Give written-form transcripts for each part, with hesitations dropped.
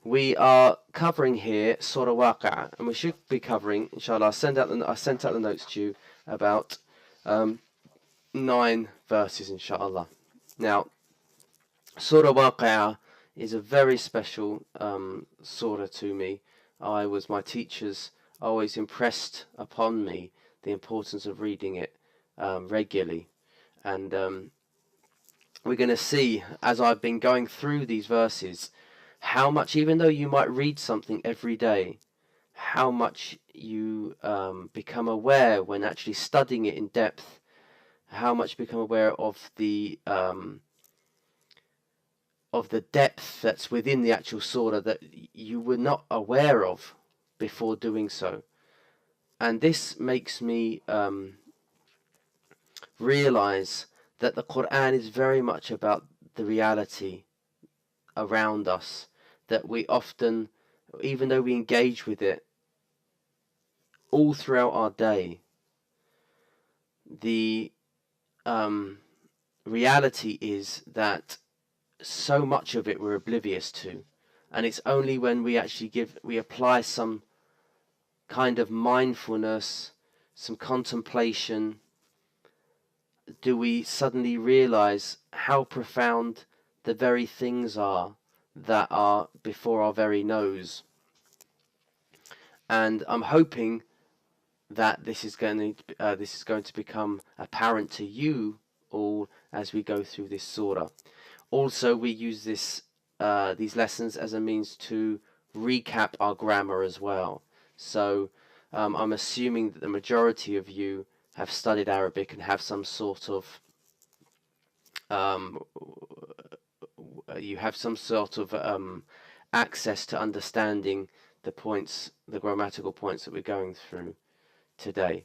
We are covering here Surah Waqi'ah, and we should be covering, inshallah, I sent out the notes to you about 9 verses, inshallah. Now, Surah Waqi'ah is a very special surah to me. My teachers always impressed upon me the importance of reading it regularly. And we're going to see, as I've been going through these verses, how much, even though you might read something every day, how much you become aware when actually studying it in depth, how much you become aware of the depth that's within the actual surah that you were not aware of before doing so. And this makes me realize that the Quran is very much about the reality around us, that we often, even though we engage with it all throughout our day, the reality is that so much of it we're oblivious to, and it's only when we actually apply some kind of mindfulness, some contemplation, do we suddenly realize how profound the very things are that are before our very nose. And I'm hoping that this is going to become apparent to you all as we go through this surah. Also, we use these lessons as a means to recap our grammar as well. So I'm assuming that the majority of you have studied Arabic and have some sort of access to understanding the grammatical points that we're going through today.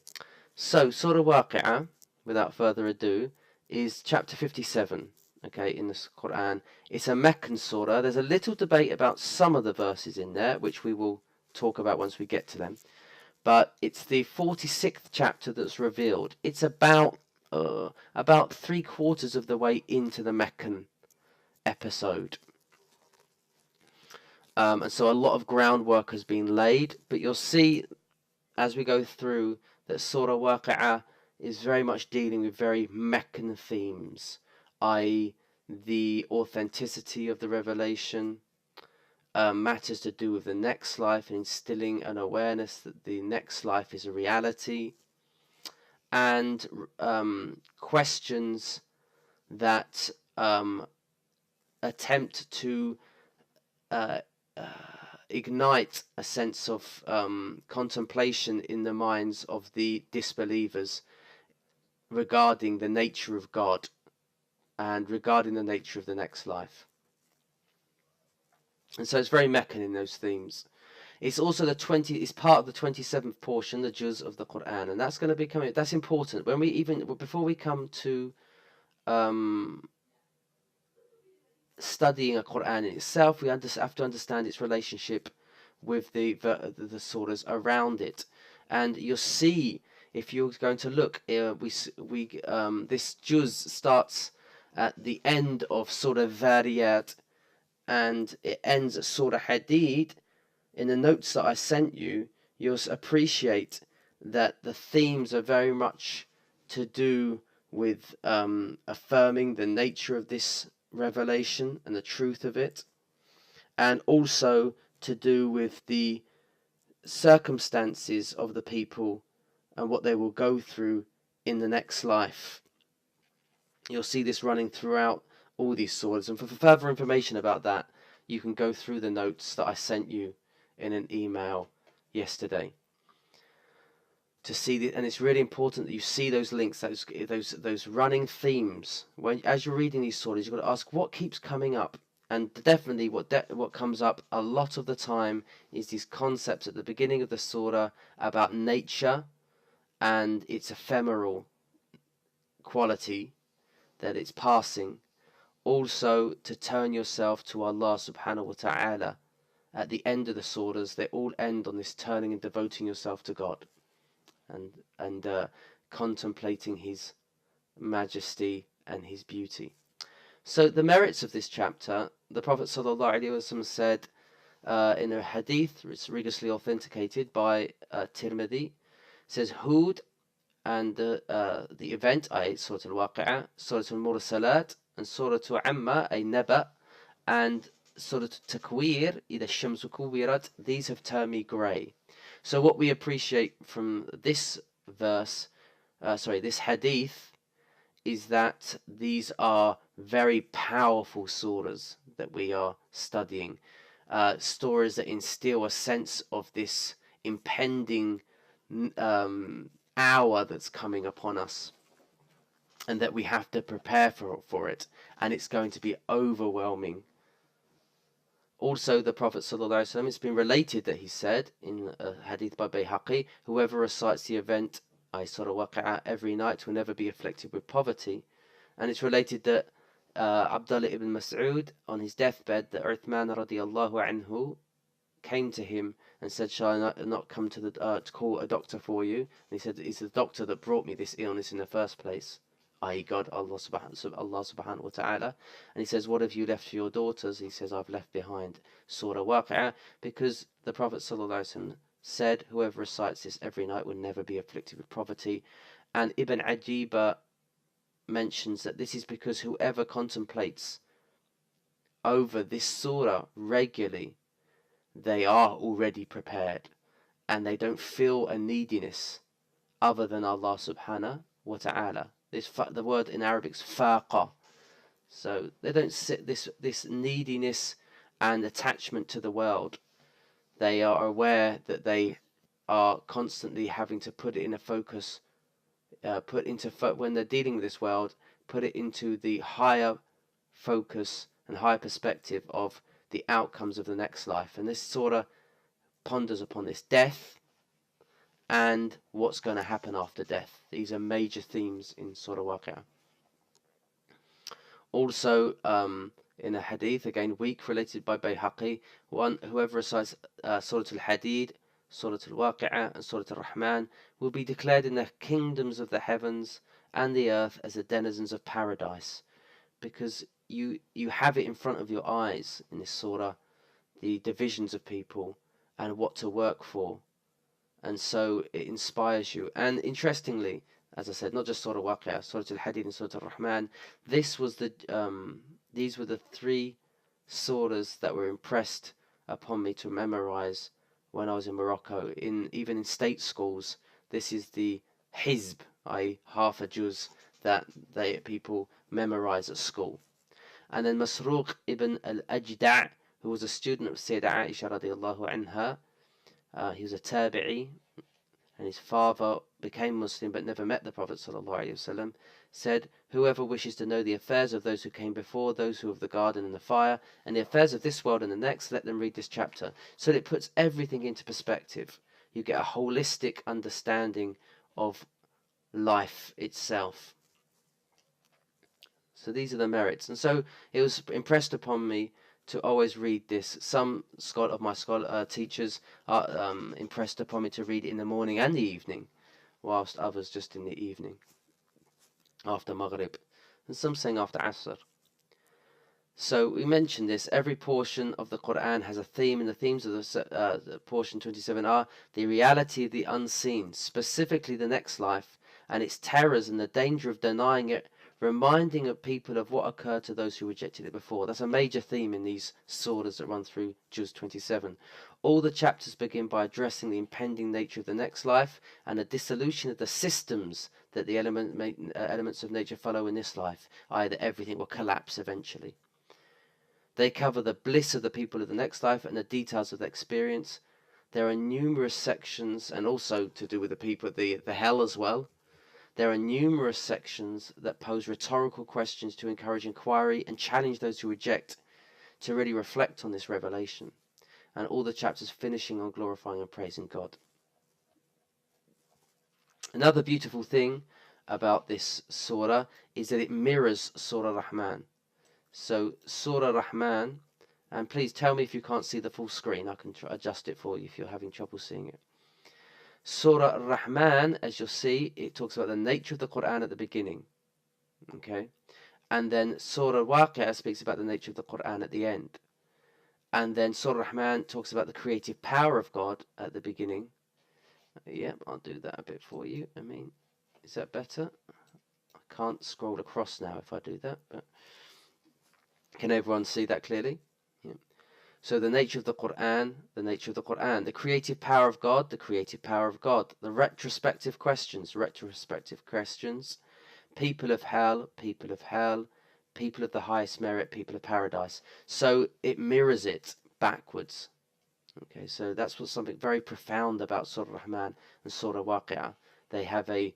So, Surah Waqi'ah, without further ado, is chapter 57, okay, in the Quran. It's a Meccan surah. There's a little debate about some of the verses in there, which we will talk about once we get to them. But it's the 46th chapter that's revealed. It's about 3/4 of the way into the Meccan episode. And so a lot of groundwork has been laid, but you'll see as we go through that Surah Waqi'ah is very much dealing with very Meccan themes, i.e. the authenticity of the revelation, matters to do with the next life and instilling an awareness that the next life is a reality, and questions that attempt to ignite a sense of contemplation in the minds of the disbelievers regarding the nature of God and regarding the nature of the next life. And so it's very Meccan in those themes. It's also it's part of the 27th portion, the juz of the Quran, and that's going to be coming. That's important before we come to studying a Quran in itself. We have to understand its relationship with the surahs around it, and you'll see if you're going to look. This juz starts at the end of Surah Dhariyat, and it ends at Surah Hadid. In the notes that I sent you, you'll appreciate that the themes are very much to do with affirming the nature of this revelation and the truth of it, and also to do with the circumstances of the people and what they will go through in the next life. You'll see this running throughout all these surahs, and for further information about that, you can go through the notes that I sent you in an email yesterday to see and it's really important that you see those links, those running themes. As you're reading these surahs, you've got to ask what keeps coming up, and definitely what comes up a lot of the time is these concepts at the beginning of the surah about nature and its ephemeral quality, that it's passing. Also, to turn yourself to Allah subhanahu wa ta'ala. At the end of the surahs, they all end on this turning and devoting yourself to God and contemplating His majesty and His beauty. So the merits of this chapter, the Prophet ﷺ said, in a hadith, it's rigorously authenticated by Tirmidhi, says Hud and the event, i.e. Surah Al-Waqi'ah, Surah Al-Mursalat, and Surah Amma, a Naba, and Surah Takwir, إِذَا الشَّمْسُ كُوِّرَتْ, these have turned me grey. So what we appreciate from this verse, this hadith, is that these are very powerful surahs that we are studying. Stories that instill a sense of this impending hour that's coming upon us, and that we have to prepare for it, and it's going to be overwhelming. Also, the Prophet ﷺ, it's been related that he said in a hadith by Bayhaqi, whoever recites the event, Surah Waqi'ah, every night will never be afflicted with poverty. And it's related that Abdullah ibn Mas'ud, on his deathbed, that Uthman radiallahu anhu came to him and said, shall I not come to call a doctor for you? And he said, it's the doctor that brought me this illness in the first place, i.e. God, Allah subhanahu wa ta'ala. And he says, what have you left for your daughters? He says, I've left behind Surah Waqi'ah, because the Prophet ﷺ said, whoever recites this every night will never be afflicted with poverty. And Ibn Ajiba mentions that this is because whoever contemplates over this surah regularly, they are already prepared, and they don't feel a neediness other than Allah subhanahu wa ta'ala. The word in Arabic is faqa. So they don't sit this neediness and attachment to the world. They are aware that they are constantly having to put it in a focus, when they're dealing with this world, put it into the higher focus and higher perspective of the outcomes of the next life. And this surah ponders upon this death and what's going to happen after death. These are major themes in Surah Waqi'ah. Also, in a hadith, again weak, related by Bayhaqi, whoever recites Surah Al-Hadid, Surah Al-Waqi'ah, and Surah Al-Rahman will be declared in the kingdoms of the heavens and the earth as the denizens of paradise, because you have it in front of your eyes in this surah, the divisions of people and what to work for. And so it inspires you. And interestingly, as I said, not just Surah Waqi'ah, Surah Al-Hadid and Surah Al-Rahman, these were the three surahs that were impressed upon me to memorize when I was in Morocco. Even in state schools, this is the hizb, i.e. half a juz, that people memorize at school. And then Masruq ibn al-Ajda', who was a student of Sayyidah Aisha radiallahu anha, he was a tabi'i, and his father became Muslim but never met the Prophet ﷺ, said, whoever wishes to know the affairs of those who came before, those who of the garden and the fire, and the affairs of this world and the next, let them read this chapter. So it puts everything into perspective. You get a holistic understanding of life itself. So these are the merits. And so it was impressed upon me to always read this. Some of my teachers are impressed upon me to read it in the morning and the evening, whilst others just in the evening, after Maghrib, and some saying after Asr. So we mentioned this. Every portion of the Quran has a theme, and the themes of the portion 27 are the reality of the unseen, specifically the next life, and its terrors and the danger of denying it, reminding of people of what occurred to those who rejected it before. That's a major theme in these surahs that run through Juz 27. All the chapters begin by addressing the impending nature of the next life and the dissolution of the systems that the elements of nature follow in this life, i.e. that everything will collapse eventually. They cover the bliss of the people of the next life and the details of the experience. There are numerous sections, and also to do with the people, the hell as well. There are numerous sections that pose rhetorical questions to encourage inquiry and challenge those who reject to really reflect on this revelation. And all the chapters finishing on glorifying and praising God. Another beautiful thing about this surah is that it mirrors Surah Rahman. So Surah Rahman, and please tell me if you can't see the full screen. I can adjust it for you if you're having trouble seeing it. Surah Rahman, as you'll see, it talks about the nature of the Quran at the beginning. Okay? And then Surah Waqi'ah speaks about the nature of the Quran at the end. And then Surah Rahman talks about the creative power of God at the beginning. Yeah, I'll do that a bit for you. I mean, is that better? I can't scroll across now if I do that, but can everyone see that clearly? Yeah. So the nature of the Quran, the nature of the Quran, the creative power of God, the creative power of God, the retrospective questions, people of hell, people of hell, people of the highest merit, people of paradise. So it mirrors it backwards. Okay, so that's what's something very profound about Surah Rahman and Surah Waqi'ah. They have a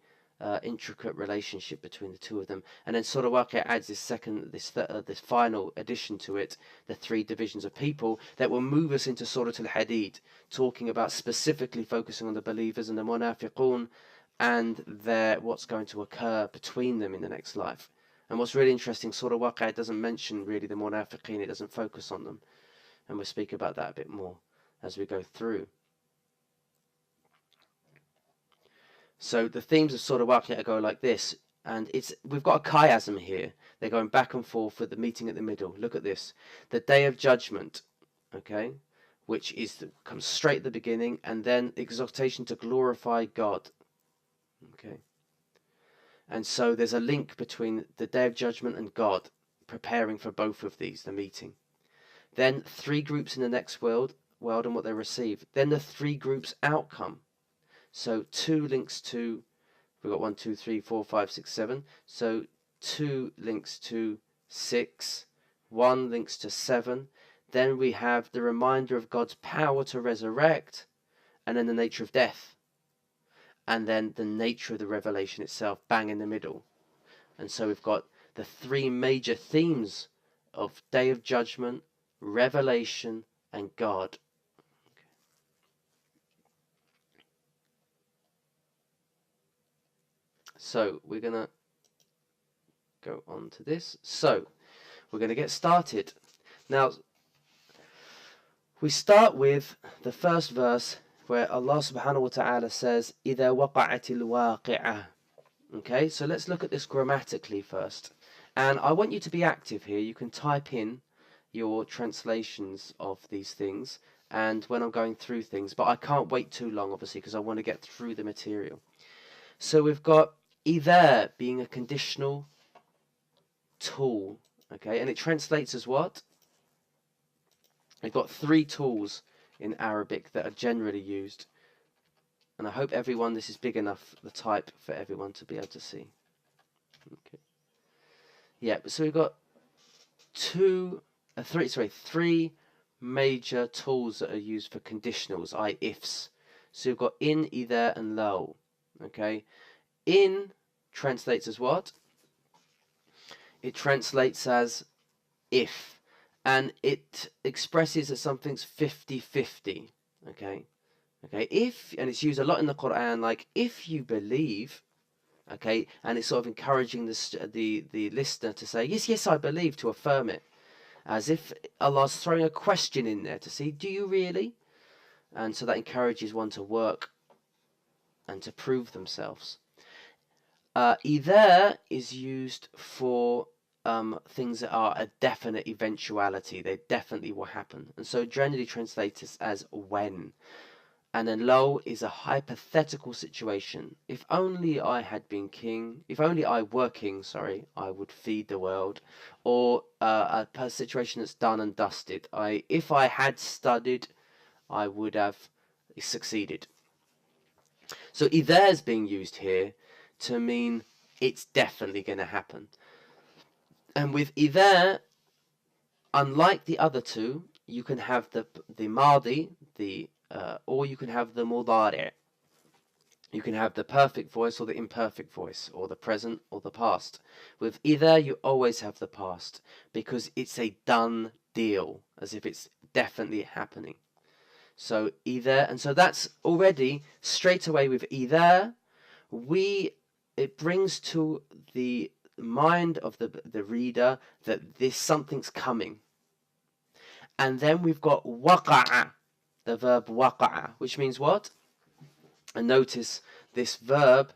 intricate relationship between the two of them. And then Surah Waqi'ah adds this final addition to it, the three divisions of people that will move us into Surah Al-Hadid, talking about specifically focusing on the believers and the munafiqun and what's going to occur between them in the next life. And what's really interesting, Surah Waqi'ah doesn't mention really the munafiqin, it doesn't focus on them. And we'll speak about that a bit more as we go through. So the themes of Surah Waqi'ah go like this, and we've got a chiasm here. They're going back and forth with the meeting at the middle. Look at this. The Day of Judgment, okay, which comes straight at the beginning, and then exhortation to glorify God. Okay. And so there's a link between the Day of Judgment and God, preparing for both of these, the meeting. Then three groups in the next world and what they receive. Then the three groups outcome. So 2 links to, we've got 1, 2, 3, 4, 5, 6, 7. So 2 links to 6, 1 links to 7. Then we have the reminder of God's power to resurrect, and then the nature of death. And then the nature of the revelation itself, bang in the middle. And so we've got the 3 major themes of Day of Judgment, Revelation, and God. So we're going to go on to this. So we're going to get started. Now, we start with the first verse where Allah subhanahu wa ta'ala says, إِذَا وَقَعَتِ الْوَاقِعَةِ. Okay, so let's look at this grammatically first. And I want you to be active here. You can type in your translations of these things and when I'm going through things, but I can't wait too long, obviously, because I want to get through the material. So we've got either being a conditional tool, okay, and it translates as what? We've got 3 tools in Arabic that are generally used, and I hope this is big enough, the type, for everyone to be able to see. Okay. Yeah, so we've got 3 major tools that are used for conditionals, i.e. ifs. So we've got in, either, and law. Okay, in translates as what? It translates as if, and it expresses that something's 50-50. Okay, if, and it's used a lot in the Quran, like if you believe. Okay, and it's sort of encouraging the listener to say yes, I believe, to affirm it, as if Allah's throwing a question in there to see, do you really? And so that encourages one to work and to prove themselves. Either is used for things that are a definite eventuality. They definitely will happen. And so generally translated as when. And then lo is a hypothetical situation. If only I had been king, if only I were king, sorry, I would feed the world. Or a situation that's done and dusted. If I had studied, I would have succeeded. So either is being used here to mean it's definitely going to happen. And with either, unlike the other two, you can have the madi, or you can have the mudari'. You can have the perfect voice or the imperfect voice, or the present or the past. With either, you always have the past, because it's a done deal, as if it's definitely happening. So either, and so that's already straight away with either, it brings to the mind of the reader that something's coming. And then we've got waqa'a, the verb waqa'a, which means what? And notice this verb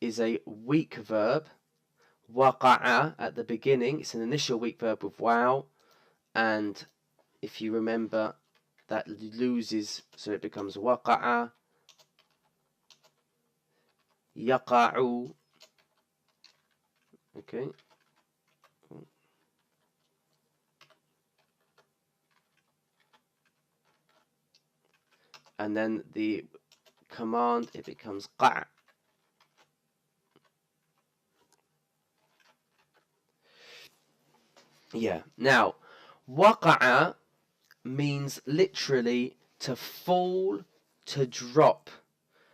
is a weak verb. Waqa'a at the beginning, it's an initial weak verb with wow and if you remember, that loses, so it becomes waqa'a, yaqa'u. Okay. And then the command, it becomes qa'. Yeah. Now, waqa'a means literally to fall, to drop.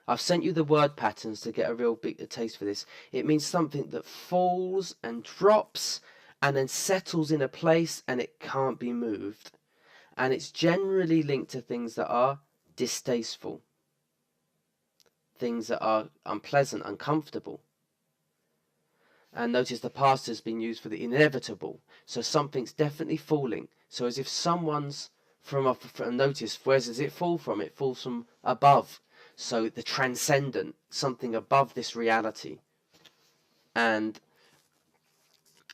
I've sent you the word patterns to get a real big taste for this. It means something that falls and drops and then settles in a place and it can't be moved. And it's generally linked to things that are distasteful, things that are unpleasant, uncomfortable. And notice the past has been used for the inevitable. So something's definitely falling. So as if someone's notice, where does it fall from? It falls from above. So the transcendent, something above this reality. And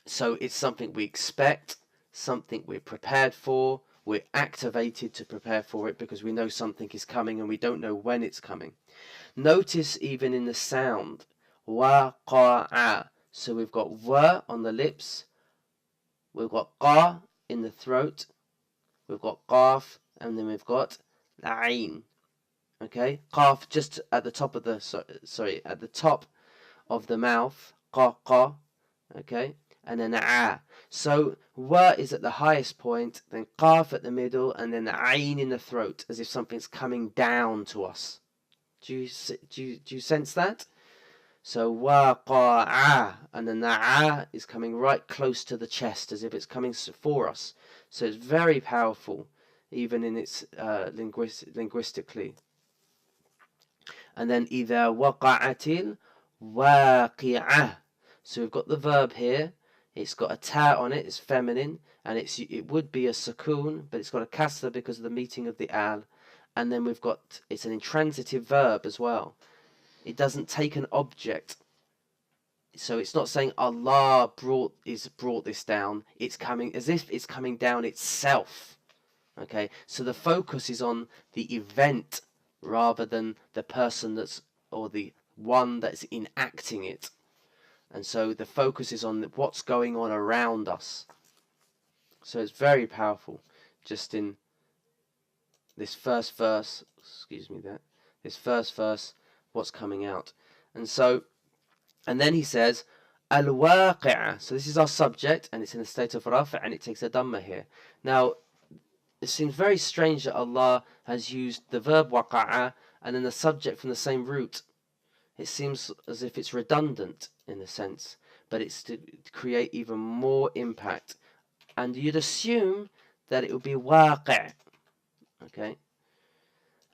so it's something we expect, something we're prepared for, we're activated to prepare for it because we know something is coming and we don't know when it's coming. Notice even in the sound, waqa'a. So we've got wa on the lips, we've got qa in the throat, we've got qaf, and then we've got ayn. Okay, qaf just at the top of the at the top of the mouth, qa qa. Okay, and then a. So wa is at the highest point, then qaf at the middle, and then ayn in the throat, as if something's coming down to us. Do you sense that? So waqa'a, and then the a is coming right close to the chest, as if it's coming for us. So it's very powerful, even in its linguistically. And then idha waqa'atil waqi'ah. So we've got the verb here. It's got a ta on it. It's feminine, and it would be a sukoon, but it's got a kasra because of the meeting of the al. And then it's an intransitive verb as well. It doesn't take an object. So it's not saying Allah brought this down. It's coming as if it's coming down itself. Okay, so the focus is on the event rather than the person or the one that's enacting it. And so the focus is on what's going on around us. So it's very powerful just in this first verse, this first verse, what's coming out. And then he says, al-waqi'ah. So this is our subject, and it's in a state of rafa', and it takes a dhamma here. Now, it seems very strange that Allah has used the verb waqa'a and then the subject from the same root. It seems as if it's redundant in a sense, but it's to create even more impact. And you'd assume that it would be waqi'. Okay?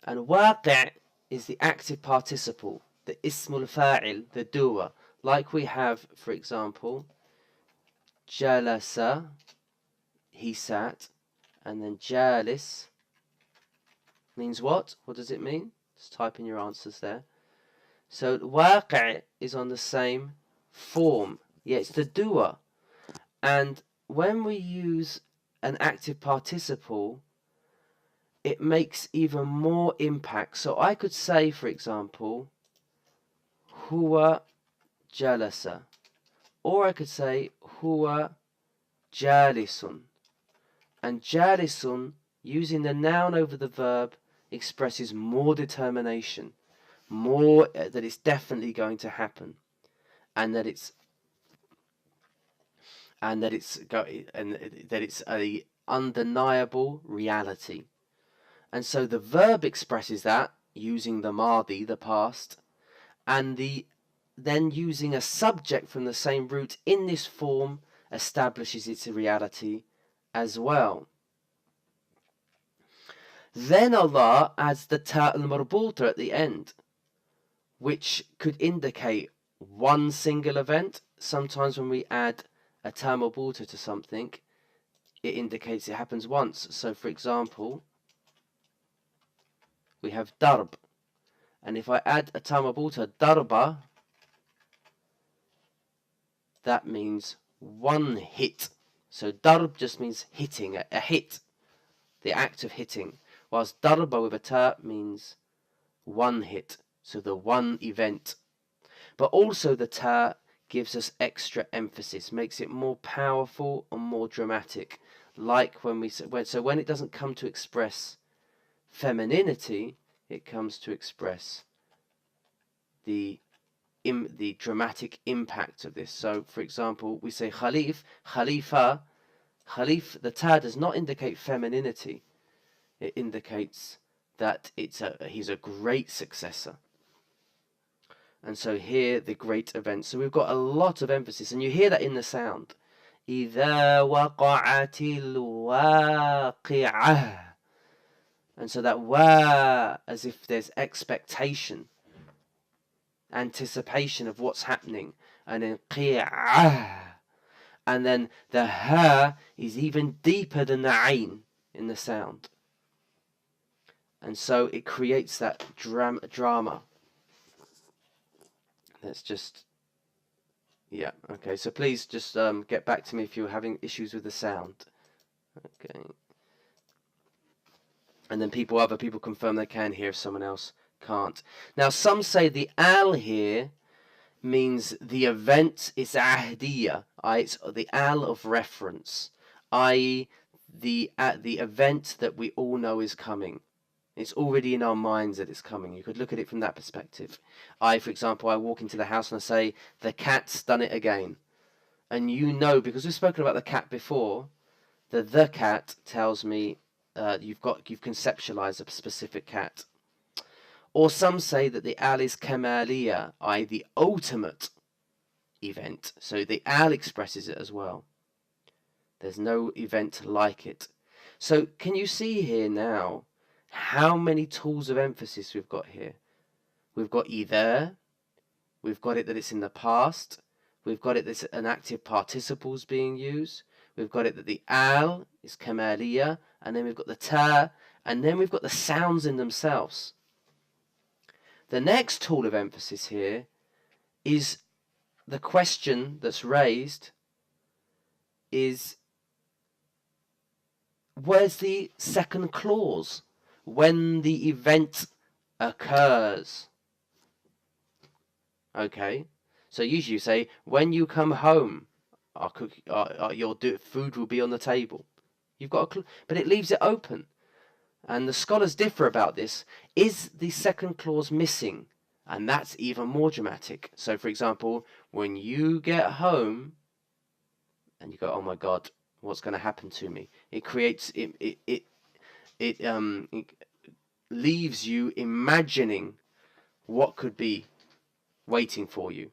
And waqi' is the active participle, the ismul fa'il, the doer. Like we have, for example, jalasa, he sat, and then jalis means what? What does it mean? Just type in your answers there. So waqi' is on the same form. Yeah, it's the doer. And when we use an active participle, it makes even more impact. So I could say, for example, huwa jalasa. Or I could say huwa jalisun. And jalisun, using the noun over the verb, expresses more determination, more that it's definitely going to happen, and that it's a undeniable reality. And so the verb expresses that using the madi, the past, and then using a subject from the same root in this form establishes its reality as well. Then Allah adds the ta al-marbuta at the end, which could indicate one single event. Sometimes when we add a ta marbuta to something, it indicates it happens once. So for example, we have darb, and if I add a ta marbuta, darba, that means one hit. So darb just means hitting, a hit. the act of hitting, whilst darba with a ta means one hit, so the one event. But also the ta gives us extra emphasis, makes it more powerful and more dramatic. Like when when it doesn't come to express femininity, it comes to express the dramatic impact of this. So, for example, we say khalifa. The ta does not indicate femininity. It indicates that he's a great successor. And so here, the great event. So we've got a lot of emphasis, and you hear that in the sound. إِذَا وَقَعَتِ الْوَاقِعَةُ. And so that wa, as if there's expectation, anticipation of what's happening. And then qi'ah. And then the ha is even deeper than the ain in the sound. And so it creates that drama. Let's just, yeah, okay. So please just get back to me if you're having issues with the sound. Okay. And then other people confirm they can hear if someone else can't. Now, some say the al here means the event is ahdiya, it's the al of reference, i.e. the event that we all know is coming. It's already in our minds that it's coming. You could look at it from that perspective. For example, I walk into the house and I say, the cat's done it again. And you know, because we've spoken about the cat before, the cat tells me you've conceptualized a specific cat. Or some say that the al is kamaliya, i.e. the ultimate event. So the al expresses it as well. There's no event like it. So can you see here now how many tools of emphasis we've got here? We've got either, we've got it that it's in the past, we've got it that an active participle's being used, we've got it that the al is kamaliya, and then we've got the ta, and then we've got the sounds in themselves. The next tool of emphasis here is the question that's raised is, where's the second clause? When the event occurs. Okay, so usually you say, when you come home, food will be on the table. You've got but it leaves it open. And the scholars differ about this. Is the second clause missing? And that's even more dramatic. So, for example, when you get home and you go, oh my God, what's going to happen to me? It creates, it leaves you imagining what could be waiting for you.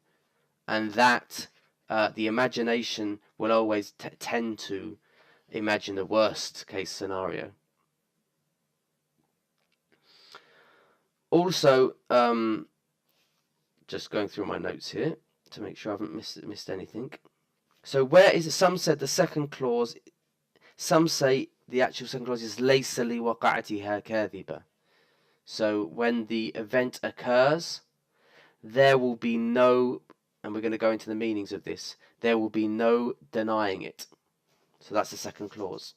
And that, the imagination will always tend to imagine the worst case scenario. Also, just going through my notes here to make sure I haven't missed anything. So where is it? Some said the second clause, some say the actual second clause is laysa li waqa'atiha kadhiba. So when the event occurs, there will be no, and we're going to go into the meanings of this, there will be no denying it. So that's the second clause.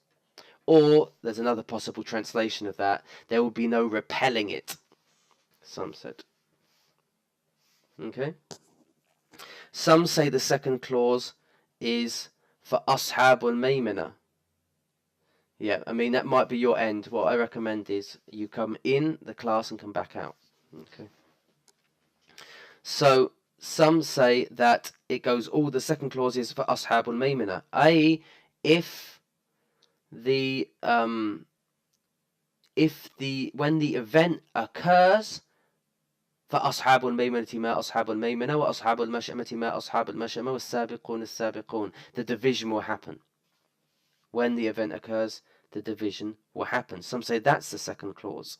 Or there's another possible translation of that, there will be no repelling it. Some said. Okay. Some say the second clause is for ashabul maymana. Yeah, I mean that might be your end. What I recommend is you come in the class and come back out. Okay. So some say that it goes all the second clause is for ashabul maymana, i.e. if when the event occurs, فأصحاب الميمنة ما أصحاب الميمنة وأصحاب المشأمة ما أصحاب المشأمة والسابقون السابقون. The division will happen. When the event occurs, the division will happen. Some say that's the second clause.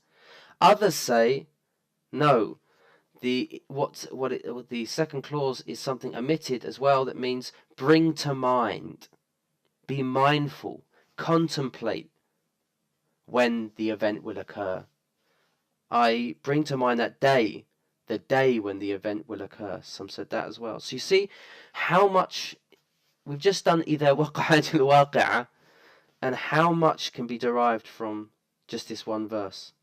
Others say no. The second clause is something omitted as well that means bring to mind, be mindful, contemplate when the event will occur. I bring to mind that day, the day when the event will occur. Some said that as well. So you see how much we've just done. إِذَا وَقَعَتِ الْوَاقِعَةُ And how much can be derived from just this one verse?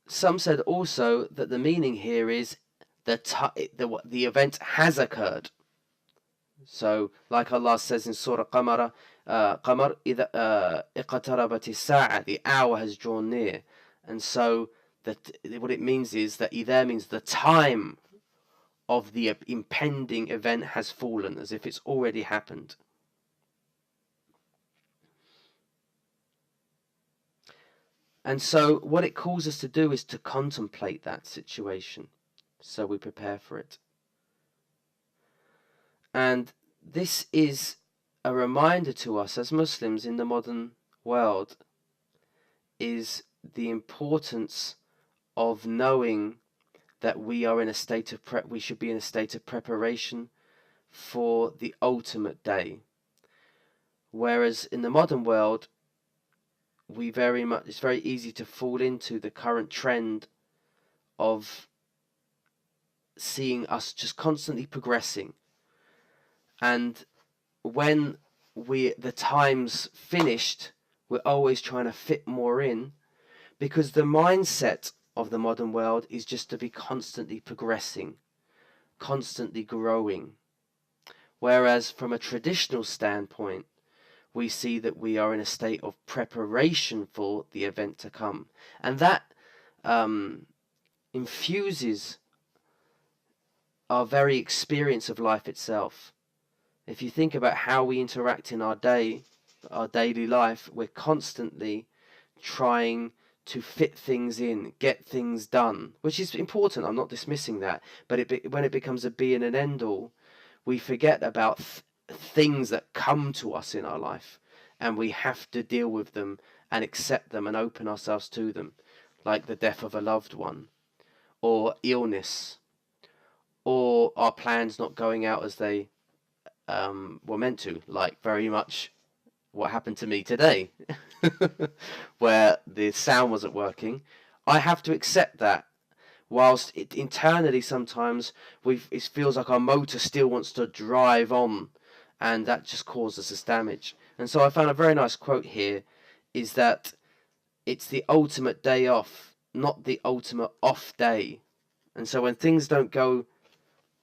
Some said also that the meaning here is the event has occurred. So, like Allah says in Surah Qamar, إِذَا اقتربت الساعة, the hour has drawn near. And so, what it means is that إِذَا means the time of the impending event has fallen, as if it's already happened. And so, what it calls us to do is to contemplate that situation, so we prepare for it. And this is a reminder to us as Muslims in the modern world, is the importance of knowing that we are in a state of we should be in a state of preparation for the ultimate day. Whereas in the modern world, it's very easy to fall into the current trend of seeing us just constantly progressing. And when the time's finished, we're always trying to fit more in, because the mindset of the modern world is just to be constantly progressing, constantly growing. Whereas from a traditional standpoint, we see that we are in a state of preparation for the event to come. And that infuses our very experience of life itself. If you think about how we interact in our daily life, we're constantly trying to fit things in, get things done, which is important. I'm not dismissing that. But when it becomes a be and an end all, we forget about things that come to us in our life, and we have to deal with them and accept them and open ourselves to them, like the death of a loved one, or illness, or our plans not going out as they were meant to, like very much what happened to me today, where the sound wasn't working. I have to accept that, whilst internally sometimes it feels like our motor still wants to drive on, and that just causes us damage. And so I found a very nice quote here, is that it's the ultimate day off, not the ultimate off day. And so when things don't go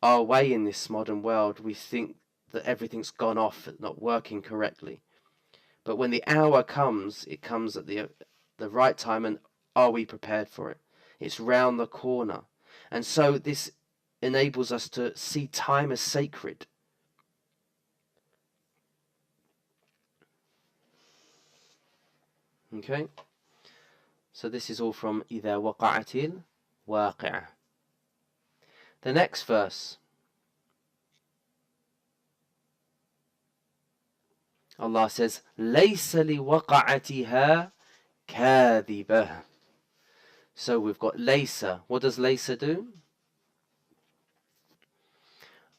our way in this modern world, we think that everything's gone off, not working correctly. But when the hour comes, it comes at the right time, and are we prepared for it? It's round the corner. And so this enables us to see time as sacred. Okay? So this is all from إِذَا وَقَعَتِ الْوَاقِعَةِ. The next verse, Allah says, لَيْسَ لِوَقَعَتِهَا كَاذِبَةٌ. So we've got laysa. What does laysa do?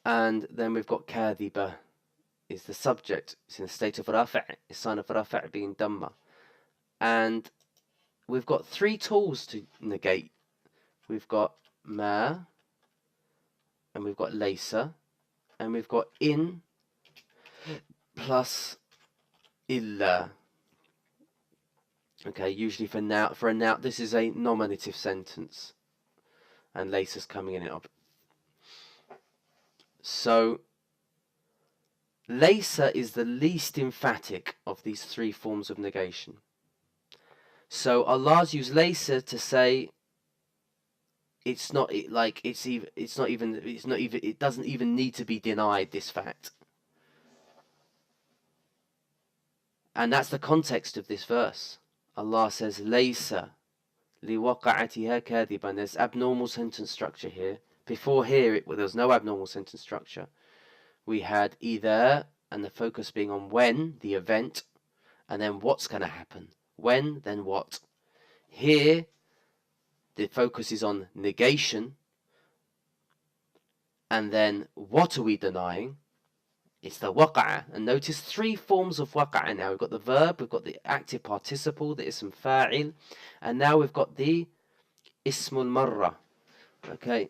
And then we've got kadhiba, is the subject. It's in a state of rafa', a sign of rafa' being dhamma. And we've got three tools to negate. We've got ma, and we've got laysa, and we've got in plus illa. Okay, usually for a noun, this is a nominative sentence, and laysa's coming in it up. So laysa is the least emphatic of these three forms of negation. So Allah's used laysa to say it doesn't even need to be denied, this fact. And that's the context of this verse. Allah says laysa liwaqa'atiha kadhiban. There's abnormal sentence structure here. Before here there was no abnormal sentence structure. We had either, and the focus being on when, the event, and then what's going to happen. When, then what. Here, the focus is on negation, and then what are we denying? It's the waqa'ah. And notice three forms of waqa'ah now. We've got the verb, we've got the active participle, the ism fa'il, and now we've got the ismul marra. Okay.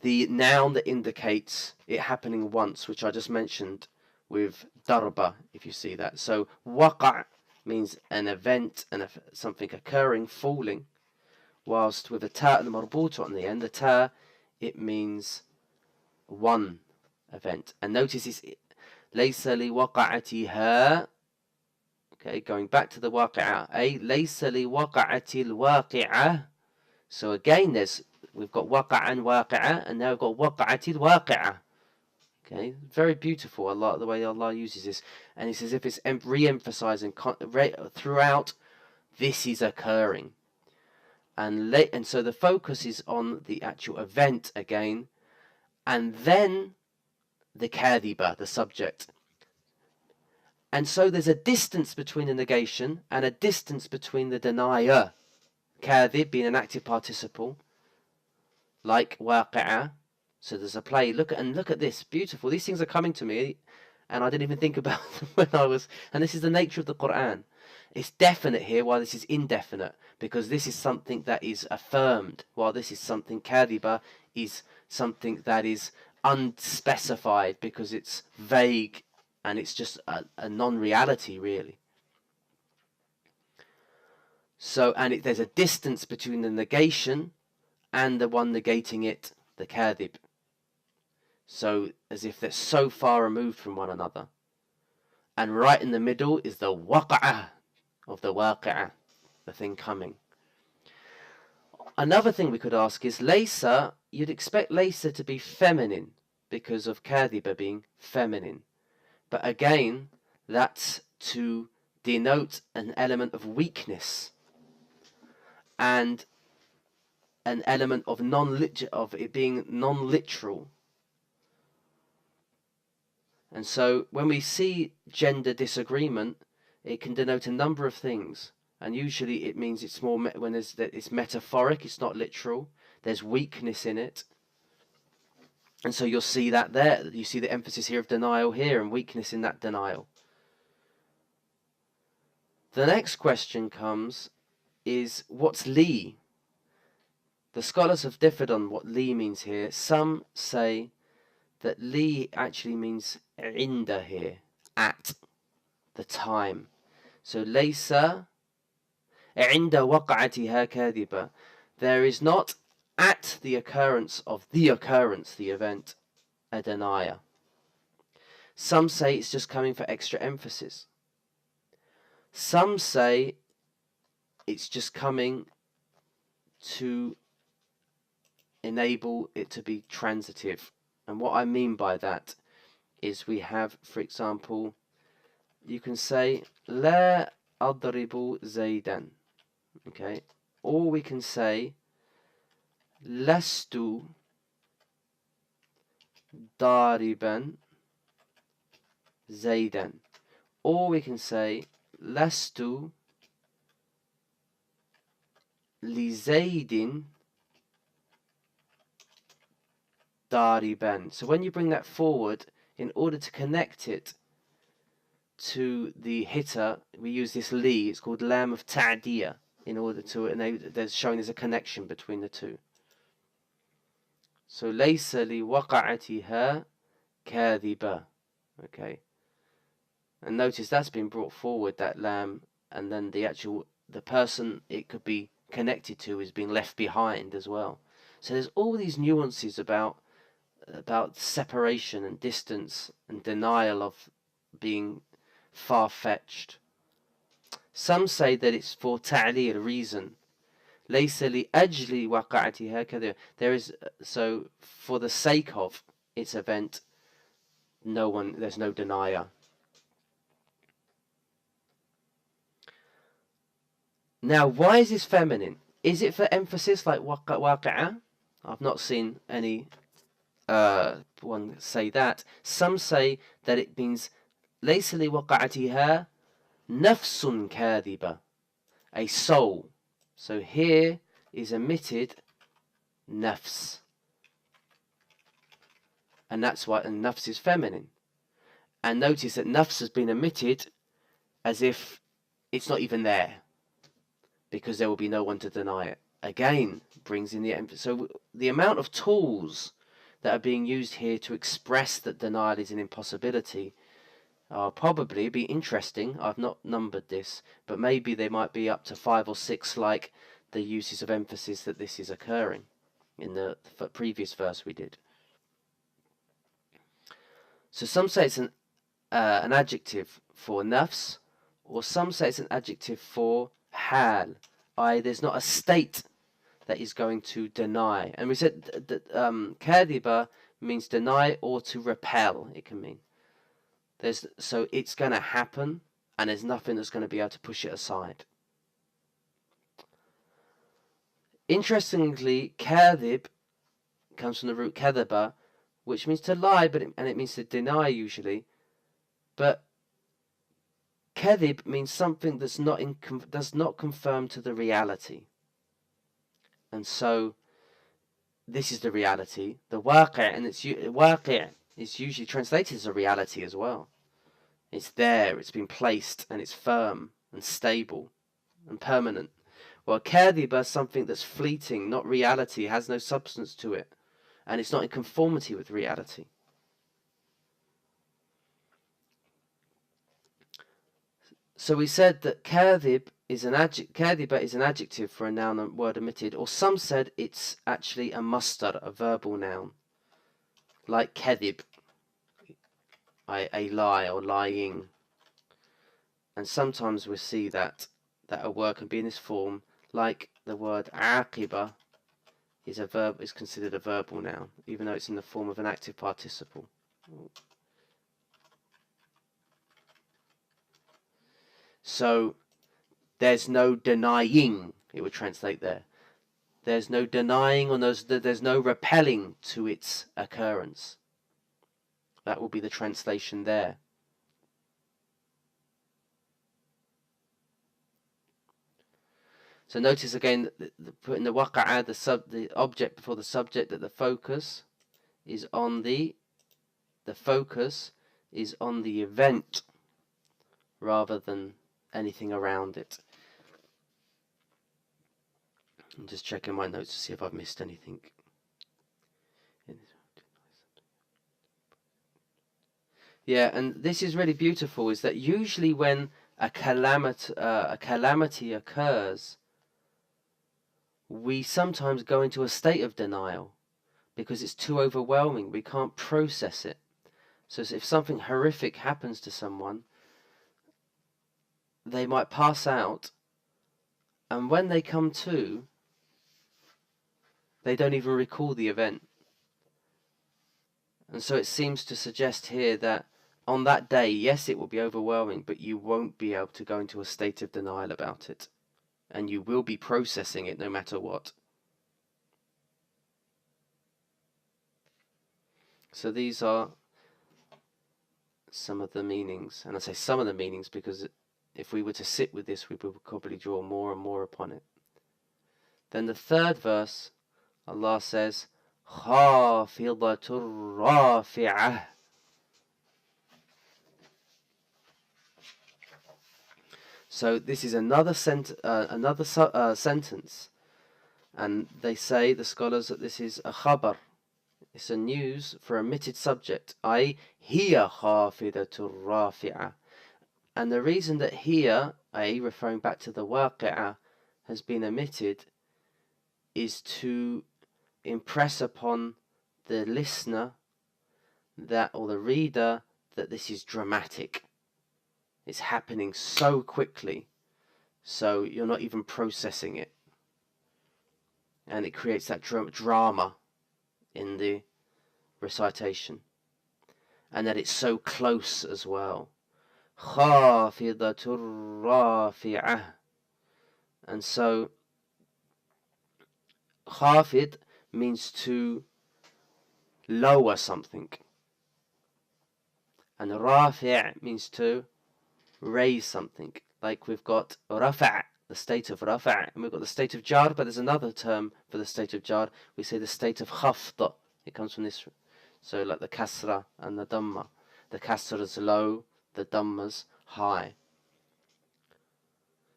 the noun that indicates it happening once, which I just mentioned with darba, if you see that. So waqa' means an event and something occurring, falling, whilst with a ta' al-marbuta on the end, the ta, it means one event. And notice it's laysa li waqa'atiha. Okay, going back to the waqi'ah. Laysa li waqa'atil waqi'ah. So again, we've got waqa'an waqi'ah, and now we've got waqa'atil waqi'ah. Okay, very beautiful. Allah, the way Allah uses this, and it's as if it's re-emphasizing throughout. This is occurring, and so the focus is on the actual event again, and then the kadhiba, the subject. And so there's a distance between the negation and a distance between the denier. Kadhib being an active participle, like waqi'ah. So there's a play. Look at this, beautiful. These things are coming to me, and I didn't even think about them when I was. And this is the nature of the Quran. It's definite here, while this is indefinite, because this is something that is affirmed, while this is something kadhiba is something that is unspecified, because it's vague and it's just a non-reality, really. So, and there's a distance between the negation and the one negating it, the kadhib. So, as if they're so far removed from one another. And right in the middle is the waqa'ah of the waqi'ah, the thing coming. Another thing we could ask is laysa. You'd expect laysa to be feminine because of kadhiba being feminine. But again, that's to denote an element of weakness and an element of it being non-literal. And so when we see gender disagreement, it can denote a number of things. And usually it means it's more when it's metaphoric, it's not literal. There's weakness in it. And so you'll see that there. You see the emphasis here of denial here and weakness in that denial. The next question is what's li? The scholars have differed on what li means here. Some say that li actually means inda here, at the time. So laysa inda waqa'atiha kadhiba. There is not at the occurrence, the event, a denier. Some say it's just coming for extra emphasis. Some say it's just coming to enable it to be transitive. And what I mean by that is we have, for example, you can say La adribu zaydan. Okay? Or we can say Lastu dariban zaydan. Or we can say Lastu li zaydin dariban. So when you bring that forward, in order to connect it to the hitter, we use this li. It's called lam of ta'diyah, in order to enable. There's showing there's a connection between the two. So laysa li waqa'atiha kadhiba. Okay. And notice that's been brought forward, that lam, and then the person it could be connected to is being left behind as well. So there's all these nuances about separation and distance and denial of being far-fetched. Some say that it's for ta'lil, reason. Laysa li ajli waqa'atiha kadhiba. There is, so for the sake of its event, there's no denier. Now, why is this feminine? Is it for emphasis like waqi'ah? I've not seen any one say that. Some say that it means laysa li waqa'atiha nafsun kadhiba, a soul. So here is omitted nafs, and that's why nafs is feminine. And notice that nafs has been omitted as if it's not even there, because there will be no one to deny it. Again, brings in the emphasis. So the amount of tools that are being used here to express that denial is an impossibility are probably be interesting. I've not numbered this, but maybe they might be up to 5 or 6, like the uses of emphasis that this is occurring in the previous verse we did. So some say it's an adjective for nafs, or some say it's an adjective for hal, i.e. there's not a state that is going to deny. And we said that kadhiba means deny or to repel, it can mean. So it's going to happen, and there's nothing that's going to be able to push it aside. Interestingly, kadhib comes from the root kadhaba, which means to lie, and it means to deny usually. But kadhib means something that's does not conform to the reality. And so this is the reality. The waqi', and waqi' is usually translated as a reality as well. It's there, it's been placed, and it's firm and stable and permanent. Well, kadhiba is something that's fleeting, not reality, has no substance to it, and it's not in conformity with reality. So we said that kadhiba is an adjective for a noun and word omitted, or some said it's actually a masdar, a verbal noun, like kadhib, a lie or lying. And sometimes we see that a word can be in this form, like the word aqiba is considered a verbal noun, even though it's in the form of an active participle. So there's no denying, it would translate there. There's no denying, or there's no repelling to its occurrence. That will be the translation there. So notice again, putting the waqa'ah, the object before the subject, that the focus is on the event rather than anything around it. I'm just checking my notes to see if I've missed anything. Yeah, and this is really beautiful, is that usually when a calamity occurs, we sometimes go into a state of denial because it's too overwhelming. We can't process it. So if something horrific happens to someone, they might pass out, and when they come to, they don't even recall the event. And so it seems to suggest here that on that day, yes, it will be overwhelming, but you won't be able to go into a state of denial about it. And you will be processing it no matter what. So these are some of the meanings. And I say some of the meanings because if we were to sit with this, we would probably draw more and more upon it. Then the third verse, Allah says, خَافِضَةٌ رَافِعَةٌ. So this is another sentence, and they say, the scholars, that this is a khabar. It's a news for omitted subject, i.e. hiya khafidatur rafi'ah. And the reason that here, i.e. referring back to the waqi'ah, has been omitted is to impress upon the listener or the reader that this is dramatic. It's happening so quickly, so you're not even processing it. And it creates that drama in the recitation. And that it's so close as well. خَافِضَةٌ رَافِعَةٌ. And so, khafid means to lower something. And rafi' means to raise something. Like we've got rafa', the state of rafa', and we've got the state of jar, but there's another term for the state of jar. We say the state of khafd. It comes from this. So like the kasra and the dhamma. The kasra is low, the dhamma's high.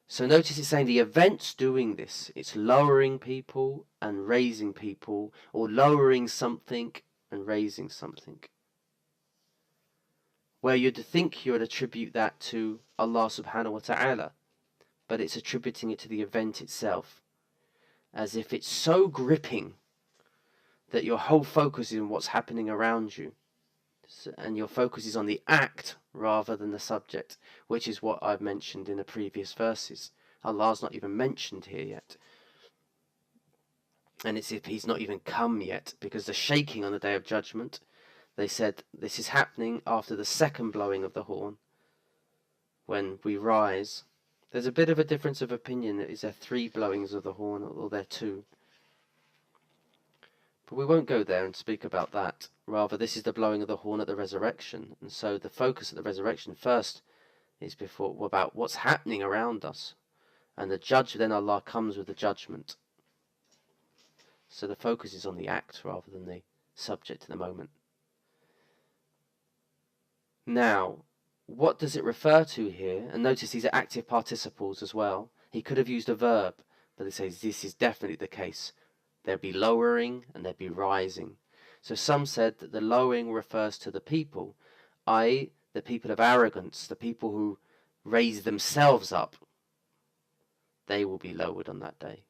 So notice it's saying the event's doing this. It's lowering people and raising people, or lowering something and raising something. Where you'd think you would attribute that to Allah subhanahu wa ta'ala, but it's attributing it to the event itself, as if it's so gripping that your whole focus is on what's happening around you, and your focus is on the act rather than the subject, which is what I've mentioned in the previous verses. Allah's not even mentioned here yet, and it's if He's not even come yet, because the shaking on the Day of Judgment, they said this is happening after the second blowing of the horn, when we rise. There's a bit of a difference of opinion. Is there 3 blowings of the horn, or there 2? But we won't go there and speak about that. Rather, this is the blowing of the horn at the resurrection. And so the focus at the resurrection first is about what's happening around us. And then Allah comes with the judgment. So the focus is on the act rather than the subject in the moment. Now, what does it refer to here? And notice these are active participles as well. He could have used a verb, but it says this is definitely the case. There'd be lowering and there'd be rising. So some said that the lowering refers to the people, i.e. the people of arrogance, the people who raise themselves up. They will be lowered on that day.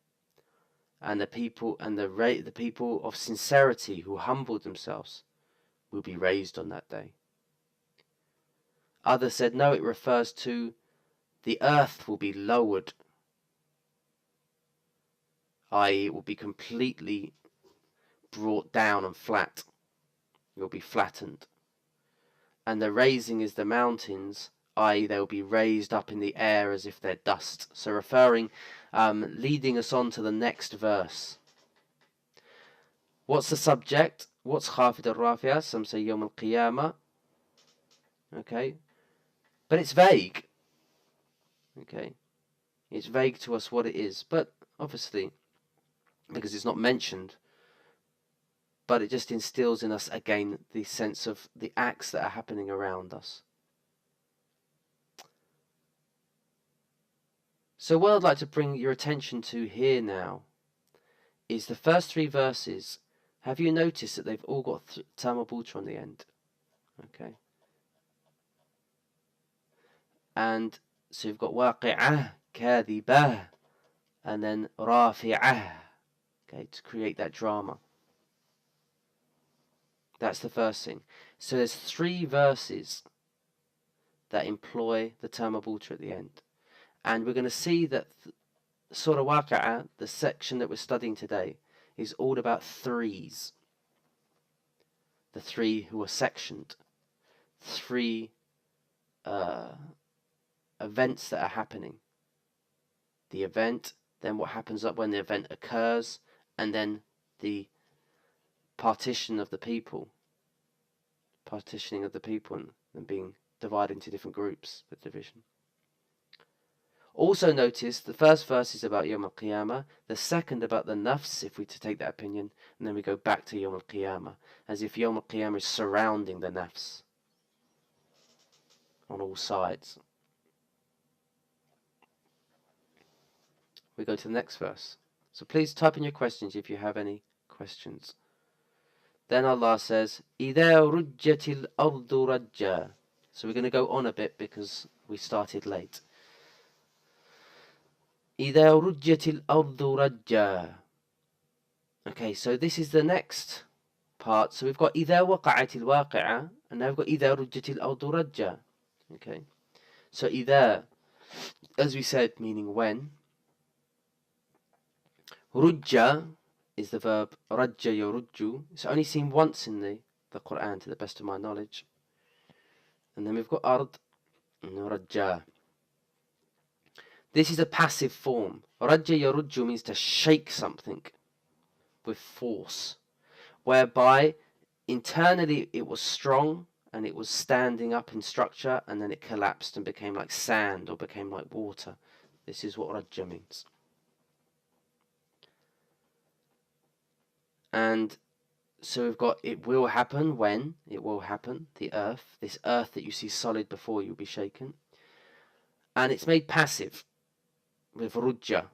And the people of sincerity who humbled themselves will be raised on that day. Others said no, it refers to the earth will be lowered, i.e. it will be completely brought down and flat. It will be flattened. And the raising is the mountains, i.e. they will be raised up in the air as if they're dust. So leading us on to the next verse. What's the subject? What's khafid al-rafi'ah? Some say Yawm al-Qiyamah. Okay. But it's vague. Okay. It's vague to us what it is. But obviously, because it's not mentioned, but it just instills in us again the sense of the acts that are happening around us. So what I'd like to bring your attention to here now is the first 3 verses. Have you noticed that they've all got Tamabutra on the end? Okay. And so you've got Waqi'ah, Kadhibah, and then Rafi'ah. Okay, to create that drama. That's the first thing. So there's 3 verses that employ the Tamabutra at the end. And we're going to see that Surah Waqi'ah, the section that we're studying today, is all about 3s. The 3 who are sectioned. 3 events that are happening. The event, then what happens up when the event occurs, and then the partitioning of the people and being divided into different groups with division. Also notice the first verse is about Yawm al-Qiyamah, the second about the nafs, if we to take that opinion, and then we go back to Yawm al-Qiyamah, as if Yawm al-Qiyamah is surrounding the nafs on all sides. We go to the next verse. So please type in your questions if you have any questions. Then Allah says, إِذَا رُجَّتِ الْأَرْضُ رَجًّا. So we're going to go on a bit because we started late. إِذَا رُجَّتِ الْأَرْضُ رَجًّا. Okay, so this is the next part. So we've got إِذَا وَقَعَتِ الْوَاقِعَةِ, and now we've got إِذَا رُجَّتِ الْأَرْضُ رَجًّا. Okay, so إِذَا, as we said, meaning when. Rujja is the verb rajja yarujju. It's only seen once in the Quran, to the best of my knowledge. And then we've got ard and rajja. This is a passive form. Rajja yarujju means to shake something with force, whereby internally it was strong and it was standing up in structure, and then it collapsed and became like sand or became like water. This is what rajja means. And so we've got it will happen when it will happen. The earth, this earth that you see solid before you, will be shaken. And it's made passive with rujja.